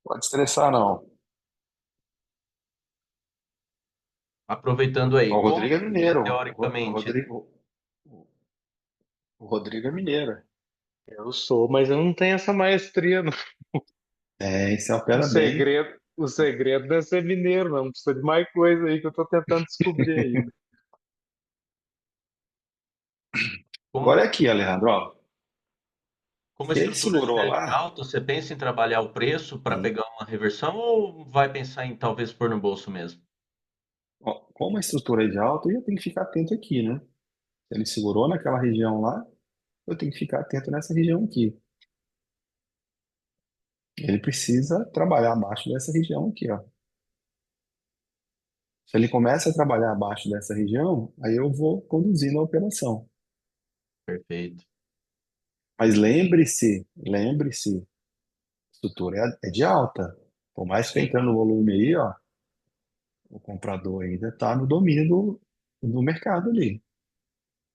pode estressar, não. Aproveitando aí, O como Rodrigo é que, mineiro. O teoricamente, Rodrigo, o Rodrigo é mineiro. Eu sou, mas eu não tenho essa maestria, não. É, se O opera bem. segredo, o segredo não é ser mineiro, não. Precisa de mais coisa aí que eu tô tentando descobrir ainda. como, Agora é aqui, Alejandro, ó. como a Se ele estrutura segurou é de lá, alta, você pensa em trabalhar o preço para sim. pegar uma reversão ou vai pensar em talvez pôr no bolso mesmo? Ó, como a estrutura é de alta, eu tenho que ficar atento aqui, né? Se ele segurou naquela região lá, eu tenho que ficar atento nessa região aqui. Ele precisa trabalhar abaixo dessa região aqui, ó. Se ele começa a trabalhar abaixo dessa região, aí eu vou conduzindo a operação. Perfeito. Mas lembre-se, a estrutura é de alta. Por mais que Sim. entrando no volume aí, ó, o comprador ainda está no domínio do mercado ali.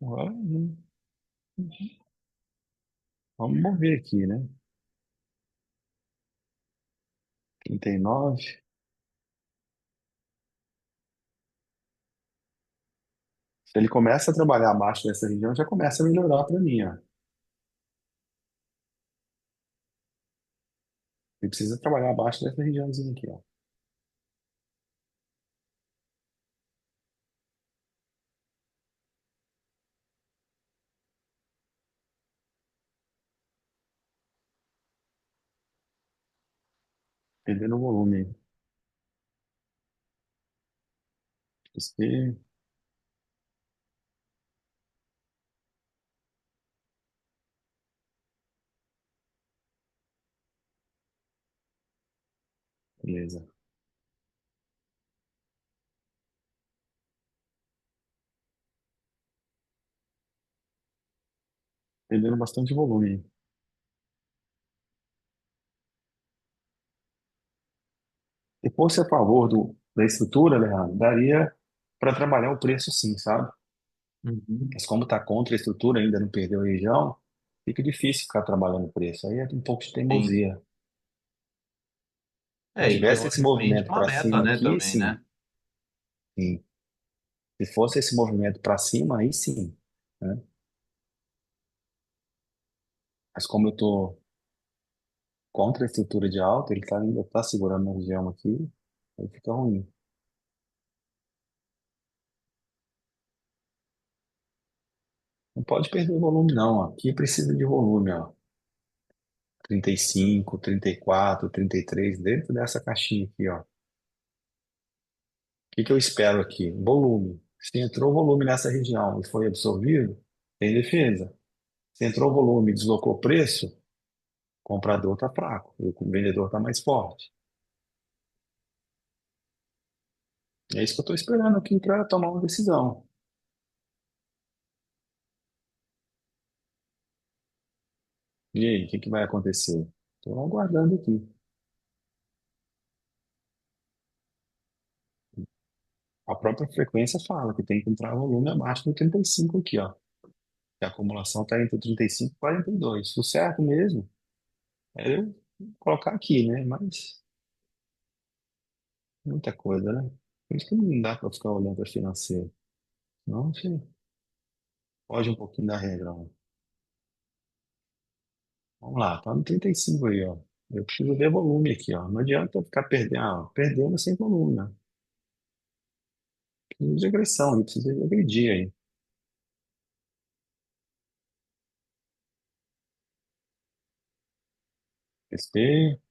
Agora, vamos mover aqui, né? 39. Se ele começa a trabalhar abaixo dessa região, já começa a melhorar para mim, ó. Ele precisa trabalhar abaixo dessa regiãozinha aqui, ó. Perdendo o volume. XP, beleza. Perdendo bastante volume. Se fosse a favor da estrutura, Leandro, daria para trabalhar o preço sim, sabe? Uhum. Mas como está contra a estrutura, ainda não perdeu a região, fica difícil ficar trabalhando o preço. Aí é um pouco de Sim. teimosia. Se É, e tivesse esse teoricamente movimento uma para meta, cima né, aqui, também, sim, né? sim. Se fosse esse movimento para cima, aí sim, né? Mas como eu estou contra a estrutura de alta, ele ainda está segurando na região aqui, aí fica ruim. Não pode perder o volume, não. Ó. Aqui precisa de volume, ó. 35, 34, 33, dentro dessa caixinha aqui, ó. O que que eu espero aqui? Volume. Se entrou volume nessa região e foi absorvido, tem defesa. Se entrou volume e deslocou o preço, o comprador está fraco, e o vendedor está mais forte. É isso que eu estou esperando aqui para tomar uma decisão. E aí, o que que vai acontecer? Estou aguardando aqui. A própria frequência fala que tem que entrar volume abaixo do 35 aqui, ó. A acumulação está entre 35 e 42. O certo mesmo é eu colocar aqui, né? Mas muita coisa, né? Por isso que não dá para ficar olhando para financeiro. Não, você foge um pouquinho da regra, ó. Vamos lá, tá no 35 aí, ó. Eu preciso ver volume aqui, ó. Não adianta eu ficar perdendo sem volume, né? Preciso de agressão aí, preciso de agredir aí. SP,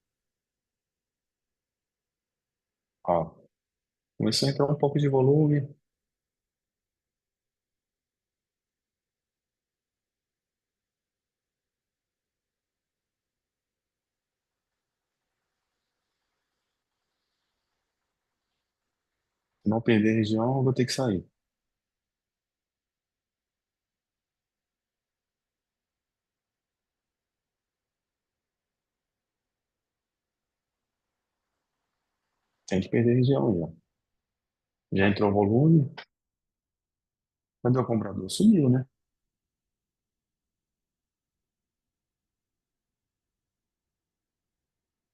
ó. Começou a entrar um pouco de volume. Se não perder região, eu vou ter que sair. Tem que perder região aí, ó. Já entrou volume. Cadê o comprador? Sumiu, né?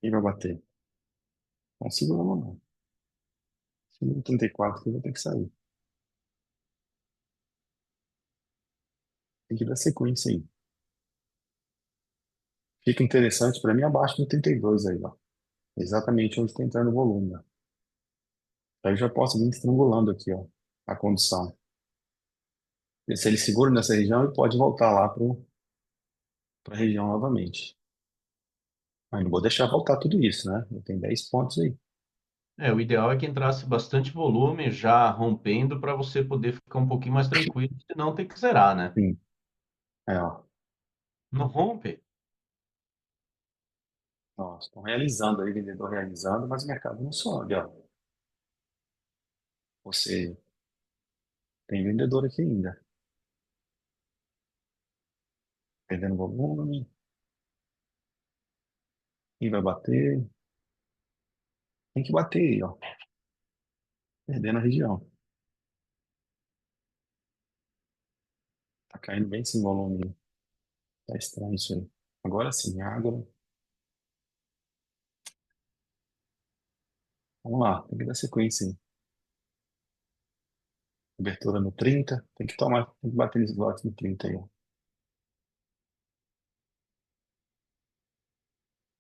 Quem vai bater? Não segura a mão, não. No 34 que eu vou ter que sair. Tem que dar sequência aí. Fica interessante para mim abaixo do 32 aí, ó. Exatamente onde está entrando o volume, ó. Aí eu já posso vir estrangulando aqui, ó, a condição. E se ele segura nessa região, ele pode voltar lá para a região novamente. Mas não vou deixar voltar tudo isso, né? Eu tenho 10 pontos aí. O ideal é que entrasse bastante volume já rompendo para você poder ficar um pouquinho mais tranquilo, senão tem que zerar, né? Sim. É, ó. Não rompe. Ó, estão realizando aí, vendedor realizando, mas o mercado não sobe, ó. Você tem vendedor aqui ainda. Perdendo volume. Quem vai bater? Tem que bater aí, ó. Perdendo a região. Tá caindo bem sem volume. Tá estranho isso aí. Agora sim, água. Vamos lá, tem que dar sequência aí. Abertura no 30. Tem que tomar, tem que bater nesses lotes no 30 aí, ó.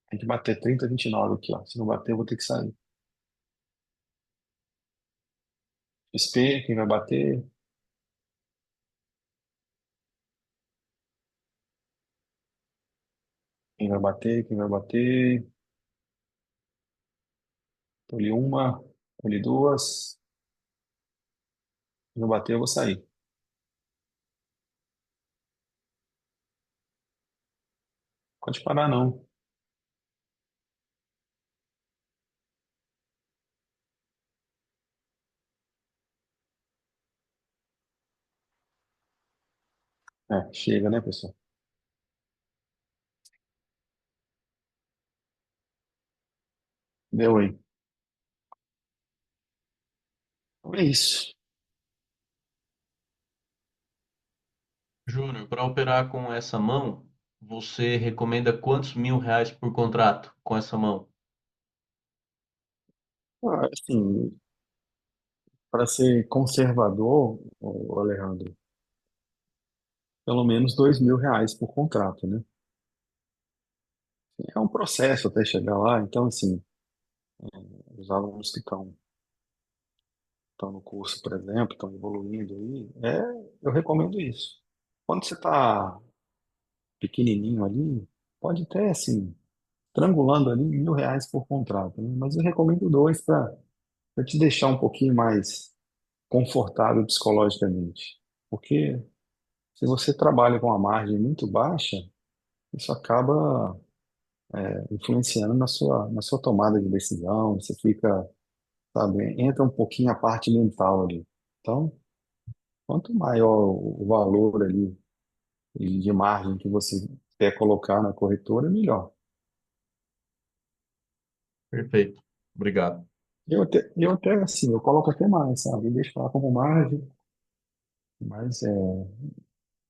Tem que bater 30, 29 aqui, ó. Se não bater, eu vou ter que sair. XP, quem vai bater? Quem vai bater? Quem vai bater? Tô uma, tô duas. Se não bater, eu vou sair. Pode parar, não. É, chega, né, pessoal? Deu aí. Então é isso. Júnior, para operar com essa mão, você recomenda quantos mil reais por contrato com essa mão? Ah, assim, para ser conservador, ô, Alejandro, pelo menos R$ 2.000 por contrato, né? É um processo até chegar lá, então, assim, os alunos que estão no curso, por exemplo, estão evoluindo aí, eu recomendo isso. Quando você está pequenininho ali, pode até, assim, triangulando ali R$ 1.000 por contrato, né? Mas eu recomendo dois para te deixar um pouquinho mais confortável psicologicamente. Porque se você trabalha com uma margem muito baixa, isso acaba influenciando na sua tomada de decisão, você fica, sabe, entra um pouquinho a parte mental ali. Então, quanto maior o valor ali de margem que você quer colocar na corretora, melhor. Perfeito. Obrigado. Eu até assim, eu coloco até mais, sabe? Eu deixo lá como margem, mas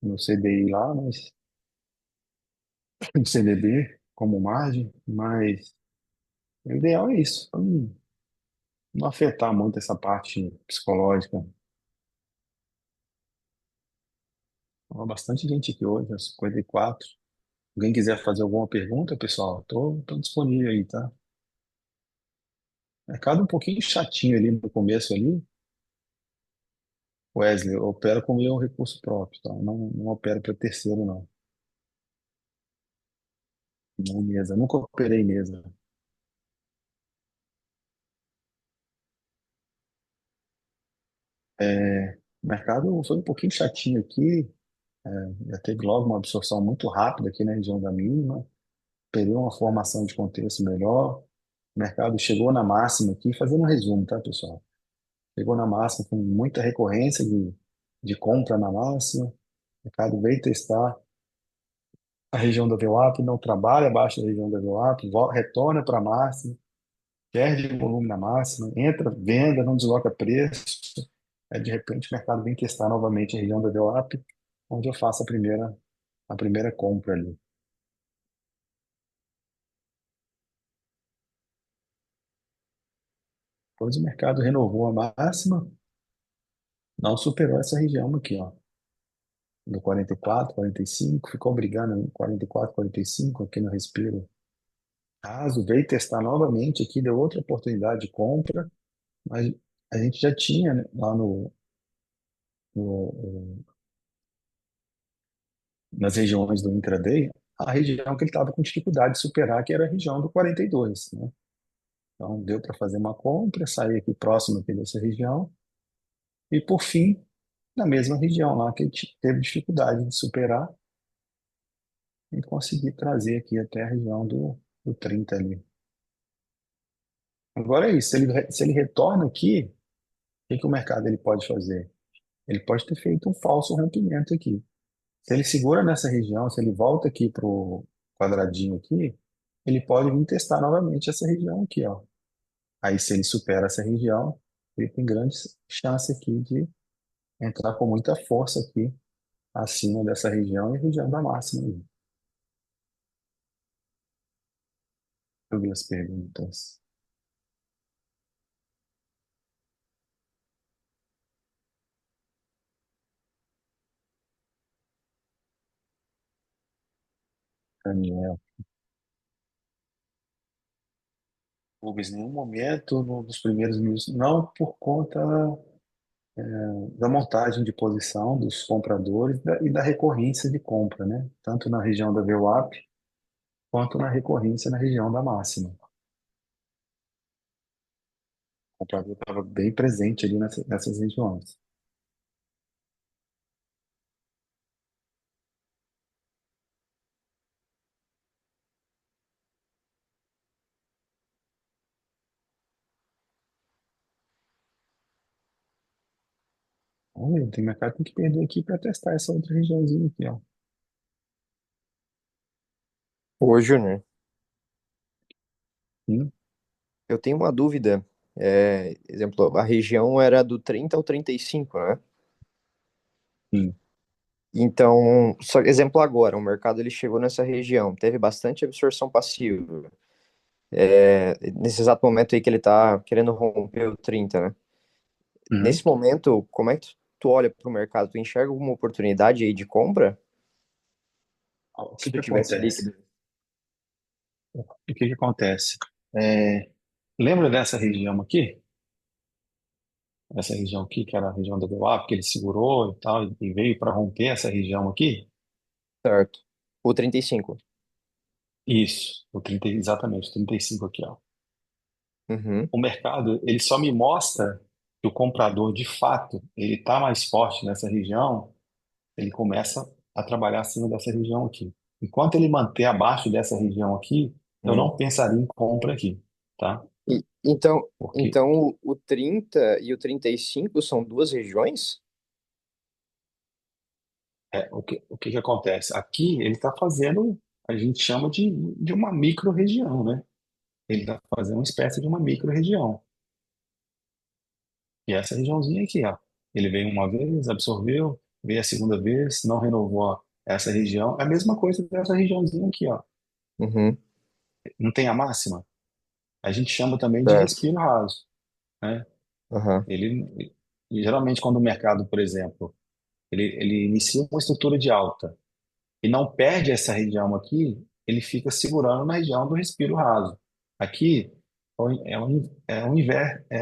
no CDI lá, mas no CDB como margem, mas o ideal é isso, para não afetar muito essa parte psicológica. Ó, bastante gente aqui hoje, às 54. Alguém quiser fazer alguma pergunta, pessoal, tô disponível aí, tá? Mercado um pouquinho chatinho ali no começo ali. Wesley, eu opero com o meu recurso próprio, tá? Não opero para terceiro, não. Não mesa, nunca operei mesa. O mercado foi um pouquinho chatinho aqui, já teve logo uma absorção muito rápida aqui na região da mínima, perdeu uma formação de contexto melhor, o mercado chegou na máxima aqui, fazendo um resumo, tá, pessoal? Chegou na máxima com muita recorrência de compra na máxima, o mercado veio testar a região da VWAP, não trabalha abaixo da região da VWAP, retorna para a máxima, perde volume na máxima, entra, venda, não desloca preço, aí de repente o mercado vem testar novamente a região da VWAP, onde eu faço a primeira compra ali. Depois o mercado renovou a máxima, não superou essa região aqui, ó, do 44, 45, ficou brigando em 44, 45 aqui no respiro raso, veio testar novamente aqui, deu outra oportunidade de compra, mas a gente já tinha, né, lá no- nas regiões do intraday, a região que ele estava com dificuldade de superar, que era a região do 42, né? Então deu para fazer uma compra, sair aqui próximo aqui dessa região, e por fim, na mesma região lá que ele teve dificuldade de superar, e conseguir trazer aqui até a região do 30 ali. Agora é isso, se ele retorna aqui, o que o mercado ele pode fazer? Ele pode ter feito um falso rompimento aqui. Se ele segura nessa região, se ele volta aqui para o quadradinho aqui, ele pode vir testar novamente essa região aqui, ó. Aí, se ele supera essa região, ele tem grandes chances aqui de entrar com muita força aqui acima dessa região e região da máxima aí. Deixa eu ver as perguntas. Daniel. Rubens, em nenhum momento, nos primeiros minutos, não por conta da montagem de posição dos compradores e da recorrência de compra, né? Tanto na região da VWAP quanto na recorrência na região da máxima. O comprador estava bem presente ali nessas regiões. Olha, tem mercado que tem que perder aqui para testar essa outra regiãozinha aqui, ó. Ô, Júnior, Sim, eu tenho uma dúvida. Exemplo, a região era do 30 ao 35, né? sim. Então, só exemplo agora, o mercado ele chegou nessa região, teve bastante absorção passiva. Nesse exato momento aí que ele tá querendo romper o 30, né? Uhum. Nesse momento, como é que tu olha para o mercado? Tu enxerga alguma oportunidade aí de compra? O que Se que tu tivesse acontece? líquido. O que que acontece? É, lembra dessa região aqui? Essa região aqui, que era a região da VWAP, que ele segurou e tal, e veio para romper essa região aqui? Certo. O 35. Isso, o 30, exatamente, o 35 aqui, ó. Uhum, O mercado, ele só me mostra que o comprador, de fato, ele está mais forte nessa região, ele começa a trabalhar acima dessa região aqui. Enquanto ele manter abaixo dessa região aqui, eu uhum. não pensaria em compra aqui, tá? Então, Porque então o 30 e o 35 são duas regiões? o que que acontece? Aqui ele está fazendo, a gente chama de uma micro-região, né? Ele está fazendo uma espécie de uma micro-região. E essa regiãozinha aqui, ó. Ele veio uma vez, absorveu, veio a segunda vez, não renovou essa região. É a mesma coisa dessa regiãozinha aqui, ó. Uhum, Não tem a máxima? A gente chama também de certo. respiro raso, né? Aham, Ele, geralmente, quando o mercado, por exemplo, ele inicia uma estrutura de alta e não perde essa região aqui, ele fica segurando na região do respiro raso. Aqui é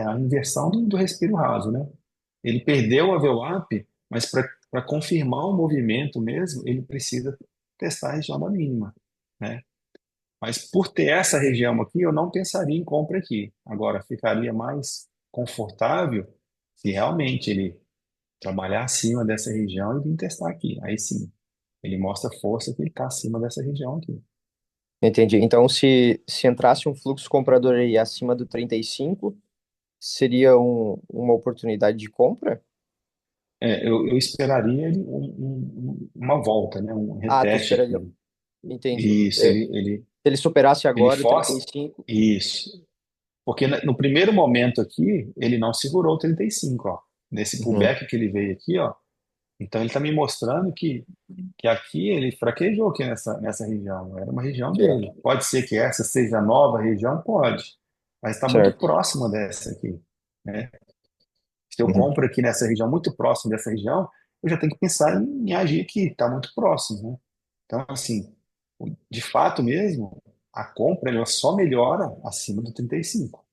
a inversão do respiro raso, né? Ele perdeu a VWAP, mas para confirmar o movimento mesmo, ele precisa testar a região da mínima, né? Mas por ter essa região aqui, eu não pensaria em compra aqui. Agora, ficaria mais confortável se realmente ele trabalhar acima dessa região e vir testar aqui. Aí sim, ele mostra força que ele está acima dessa região aqui. entendi. Então, se entrasse um fluxo comprador aí acima do 35, seria uma oportunidade de compra? Eu esperaria ele uma volta, né? Um Ah, tu reteste esperaria. aqui. Entendi. Isso, Se ele superasse ele agora o força. 35. Isso. Porque no primeiro momento aqui, ele não segurou o 35, ó. Nesse Uhum, pullback que ele veio aqui, ó. Então ele está me mostrando que aqui ele fraquejou aqui nessa região. Era uma região certo. dele. Pode ser que essa seja a nova região? Pode. mas está muito certo. próxima dessa aqui, né? Se eu Uhum. compro aqui nessa região, muito próximo dessa região, eu já tenho que pensar em agir aqui, está muito próximo, né? Então, assim, de fato mesmo, a compra ela só melhora acima do 35.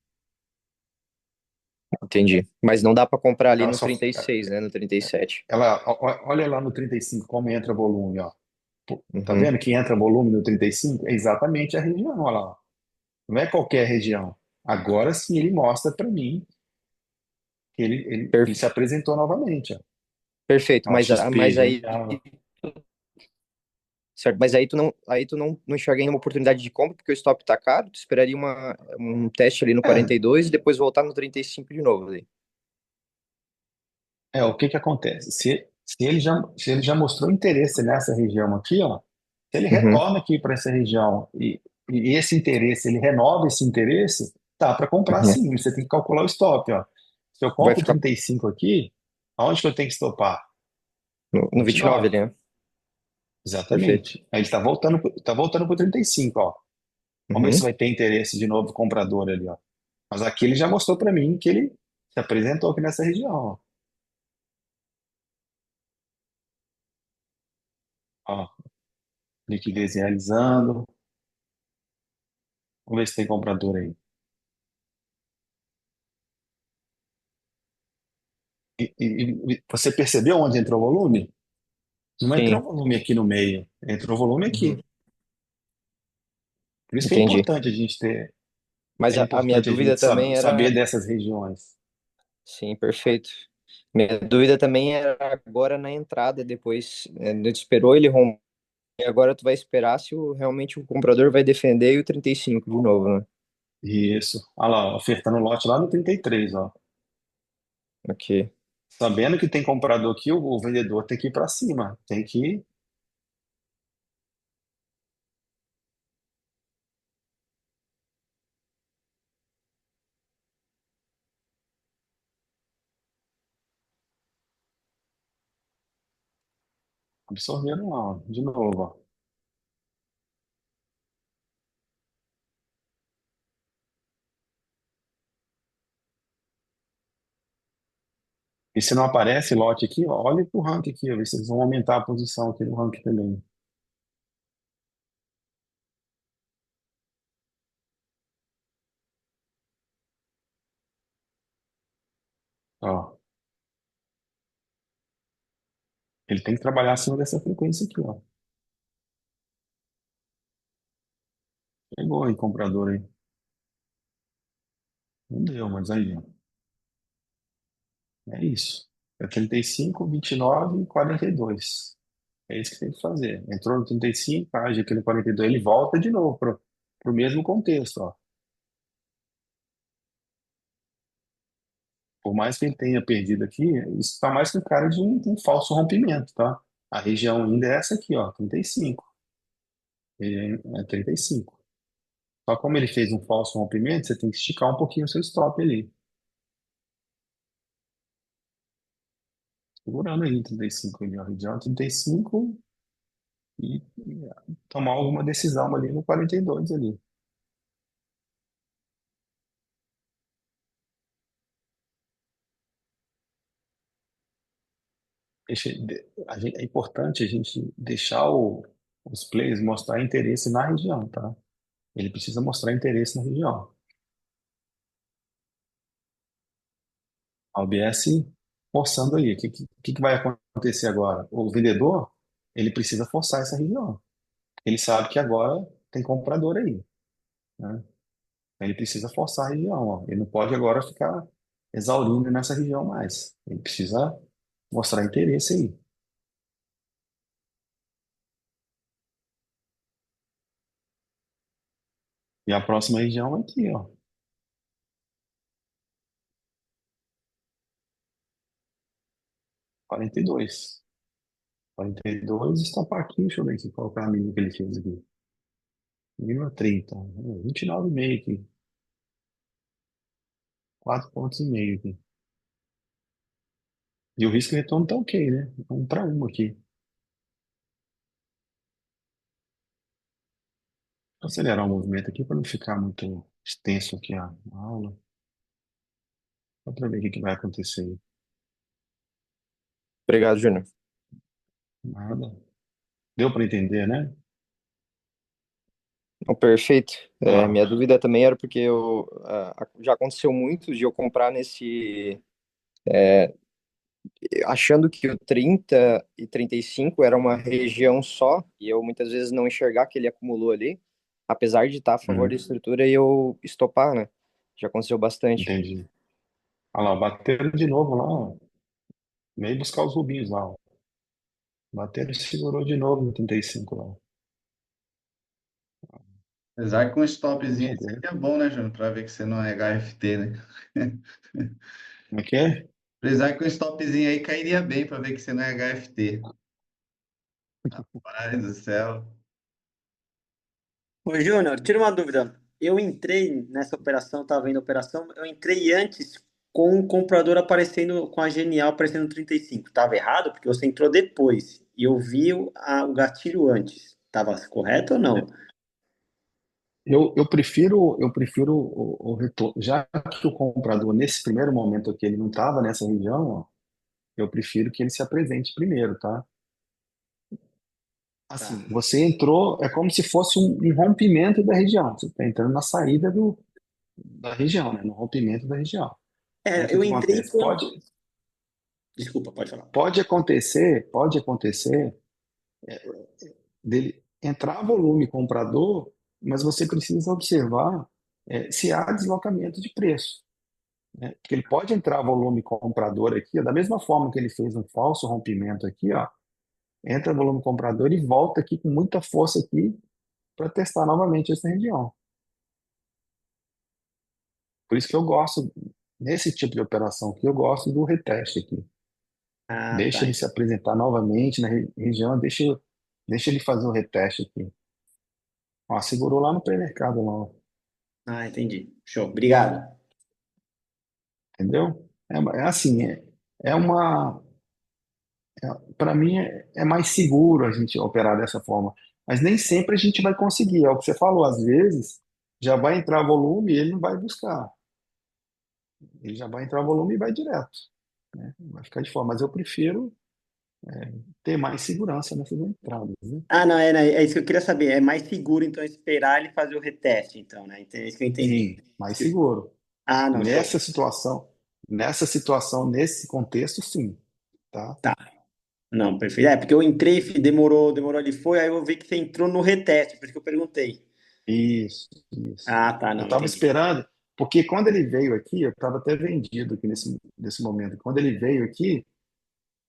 Entendi. Mas não dá para comprar ali Ela no só, 36, né? No 37. olha lá no 35 como entra volume, ó. Pô, tá Uhum. vendo que entra volume no 35? É exatamente a região, olha lá. Não é qualquer região. Agora sim ele mostra para mim que ele se Per- apresentou novamente, ó. Perfeito. Ó, XP, Mas aí, já. certo. Mas aí tu não enxerga nenhuma oportunidade de compra porque o stop tá caro. Tu esperaria um teste ali no É, 42 e depois voltar no 35 de novo ali. o que que acontece? Se ele já mostrou interesse nessa região aqui, ó, se ele Uhum. retorna aqui para essa região e esse interesse, ele renova esse interesse, dá para comprar Uhum. sim. Você tem que calcular o stop, ó. Se eu Vai compro ficar 35 aqui, aonde que eu tenho que stopar? no 29 ali, 29. né? Perfeito. Exatamente. Aí ele está voltando para 35, ó. Vamos ver se Uhum. vai ter interesse de novo comprador ali, ó. Mas aqui ele já mostrou para mim que ele se apresentou aqui nessa região, ó. Ó, liquidez realizando. Vamos ver se tem comprador aí. E você percebeu onde entrou o volume? Não entrou Sim. volume aqui no meio, entrou volume Uhum. aqui. Por isso que é Entendi. importante a gente ter, Mas é a minha importante a dúvida gente também saber era. dessas regiões. Sim, perfeito. Minha dúvida também era agora na entrada, depois, tu esperou ele romper, e agora tu vai esperar se realmente o comprador vai defender e o 35 de novo, né? Isso. Olha lá, ofertando lote lá no 33, ó. Ok. Sabendo que tem comprador aqui, o vendedor tem que ir para cima, tem que absorver, não, de novo, ó. E se não aparece lote aqui, ó, olha pro ranking aqui, ó, ver se eles vão aumentar a posição aqui no ranking também. Ó, ele tem que trabalhar acima dessa frequência aqui, ó. Pegou aí, comprador aí. Não deu, mas aí, ó. É isso. É 35, 29 e 42. É isso que tem que fazer. Entrou no 35, age aqui no 42, ele volta de novo para o mesmo contexto, ó. Por mais que ele tenha perdido aqui, isso está mais que o cara de um falso rompimento, tá? A região ainda é essa aqui, ó, 35. É 35. Só como ele fez um falso rompimento, você tem que esticar um pouquinho o seu stop ali. Segurando aí 35 ali, ó, região 35 e tomar alguma decisão ali no 42 ali. É importante a gente deixar os players mostrar interesse na região, tá? Ele precisa mostrar interesse na região. A OBS forçando aí. O que vai acontecer agora? O vendedor, ele precisa forçar essa região. Ele sabe que agora tem comprador aí, né? Ele precisa forçar a região, ó. Ele não pode agora ficar exaurindo nessa região mais. Ele precisa mostrar interesse aí. E a próxima região é aqui, ó. 42. 42, estopar aqui, deixa eu ver aqui qual é o caminho que ele fez aqui. Mínimo 30, 29,5 aqui, 4 pontos e meio aqui. E o risco de retorno tá ok, né? 1 para 1 aqui. Vou acelerar o movimento aqui para não ficar muito. extenso aqui a aula. Só para ver o que vai acontecer aí. Obrigado, Júnior. Nada. Deu para entender, né? Não, perfeito. Ah, Minha dúvida também era porque já aconteceu muito de eu comprar achando que o 30 e 35 era uma região só, e eu muitas vezes não enxergar que ele acumulou ali, apesar de estar a favor da uhum, estrutura e eu estopar, né? Já aconteceu bastante. entendi. Olha lá, bateram de novo lá, ó. Meio buscar os rubinhos lá, ó. Bateram e segurou de novo no 35 lá. Apesar que com um stopzinho aí Chegou. seria bom, né, Júnior? Para ver que você não é HFT, né? Como é que é? Apesar que com um stopzinho aí cairia bem para ver que você não é HFT. Pai do céu. Ô, Júnior, tira uma dúvida. Eu entrei nessa operação, estava vendo a operação, eu entrei antes com o comprador aparecendo, com a Genial aparecendo no 35. Estava errado? Porque você entrou depois e eu vi o gatilho antes. Estava correto ou não? Eu prefiro o retorno. Já que o comprador, nesse primeiro momento aqui, ele não estava nessa região, ó, eu prefiro que ele se apresente primeiro, tá? Tá. Assim, você entrou, é como se fosse um rompimento da região. Você está entrando na saída da região, né? No rompimento da região. Então, o que Eu que entrei acontece? quando. Desculpa, pode falar. Pode acontecer dele entrar volume comprador, mas você precisa observar se há deslocamento de preço, né? Porque ele pode entrar volume comprador aqui, ó, da mesma forma que ele fez um falso rompimento aqui, ó, entra volume comprador e volta aqui com muita força aqui para testar novamente essa região. Por isso que eu gosto, nesse tipo de operação aqui, eu gosto do reteste aqui. Ah, Deixa tá. ele se apresentar novamente na região, deixa ele fazer o reteste aqui. Ó, segurou lá no pré-mercado, lá, ó, Ah, entendi. Show. Obrigado. entendeu? É assim, é uma. Para mim, é mais seguro a gente operar dessa forma. Mas nem sempre a gente vai conseguir. É o que você falou, às vezes já vai entrar volume e ele não vai buscar. Ele já vai entrar volume e vai direto, né? Vai ficar de fora. Mas eu prefiro ter mais segurança nessas entradas, né? Ah, não, né, é isso que eu queria saber. É mais seguro, então, esperar ele fazer o reteste, então, né? É isso que eu entendi. Sim, mais seguro. Ah, não, show. Nessa situação, nesse contexto, sim, tá? Tá. Não, perfeito. É, porque eu entrei, demorou, ele foi, aí eu vi que você entrou no reteste, por isso que eu perguntei. Isso, isso. Ah, tá, Eu não, estava entendi. esperando, porque quando ele veio aqui, eu estava até vendido aqui nesse momento. Quando ele veio aqui,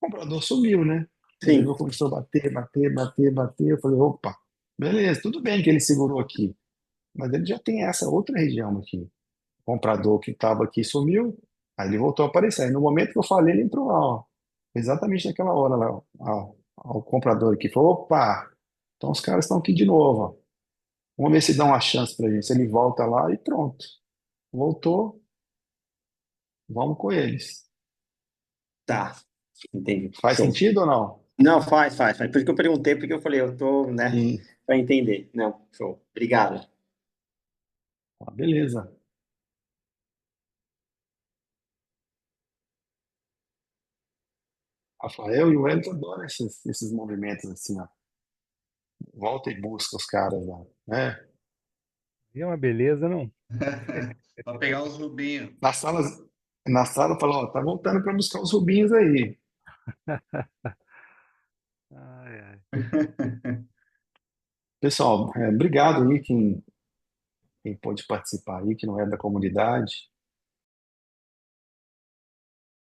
o comprador sumiu, né? Ele Sim, veio, começou a bater, bater, bater, bater. Eu falei, opa, beleza, tudo bem que ele segurou aqui, mas ele já tem essa outra região aqui. O comprador que estava aqui sumiu, aí ele voltou a aparecer. Aí no momento que eu falei, ele entrou lá, ó. Exatamente naquela hora lá, ó, o comprador aqui falou, opa, então os caras estão aqui de novo, ó. Vamos ver se dá uma chance pra gente. Se ele volta lá e pronto. Voltou, vamos com eles. tá. Entendi. Faz Show. sentido ou não? Não, faz. Por isso que eu perguntei, porque eu falei, eu tô, né, Sim. pra entender. Não, show. Obrigado. Ah, beleza. Rafael e o Wellington adoram esses movimentos assim, ó. Volta e busca os caras lá, né? E é uma beleza, não? Para pegar os rubinhos. Na sala, na sala falou, ó, tá voltando para buscar os rubinhos aí. Ai, ai. Pessoal, obrigado aí quem pôde participar aí, que não é da comunidade.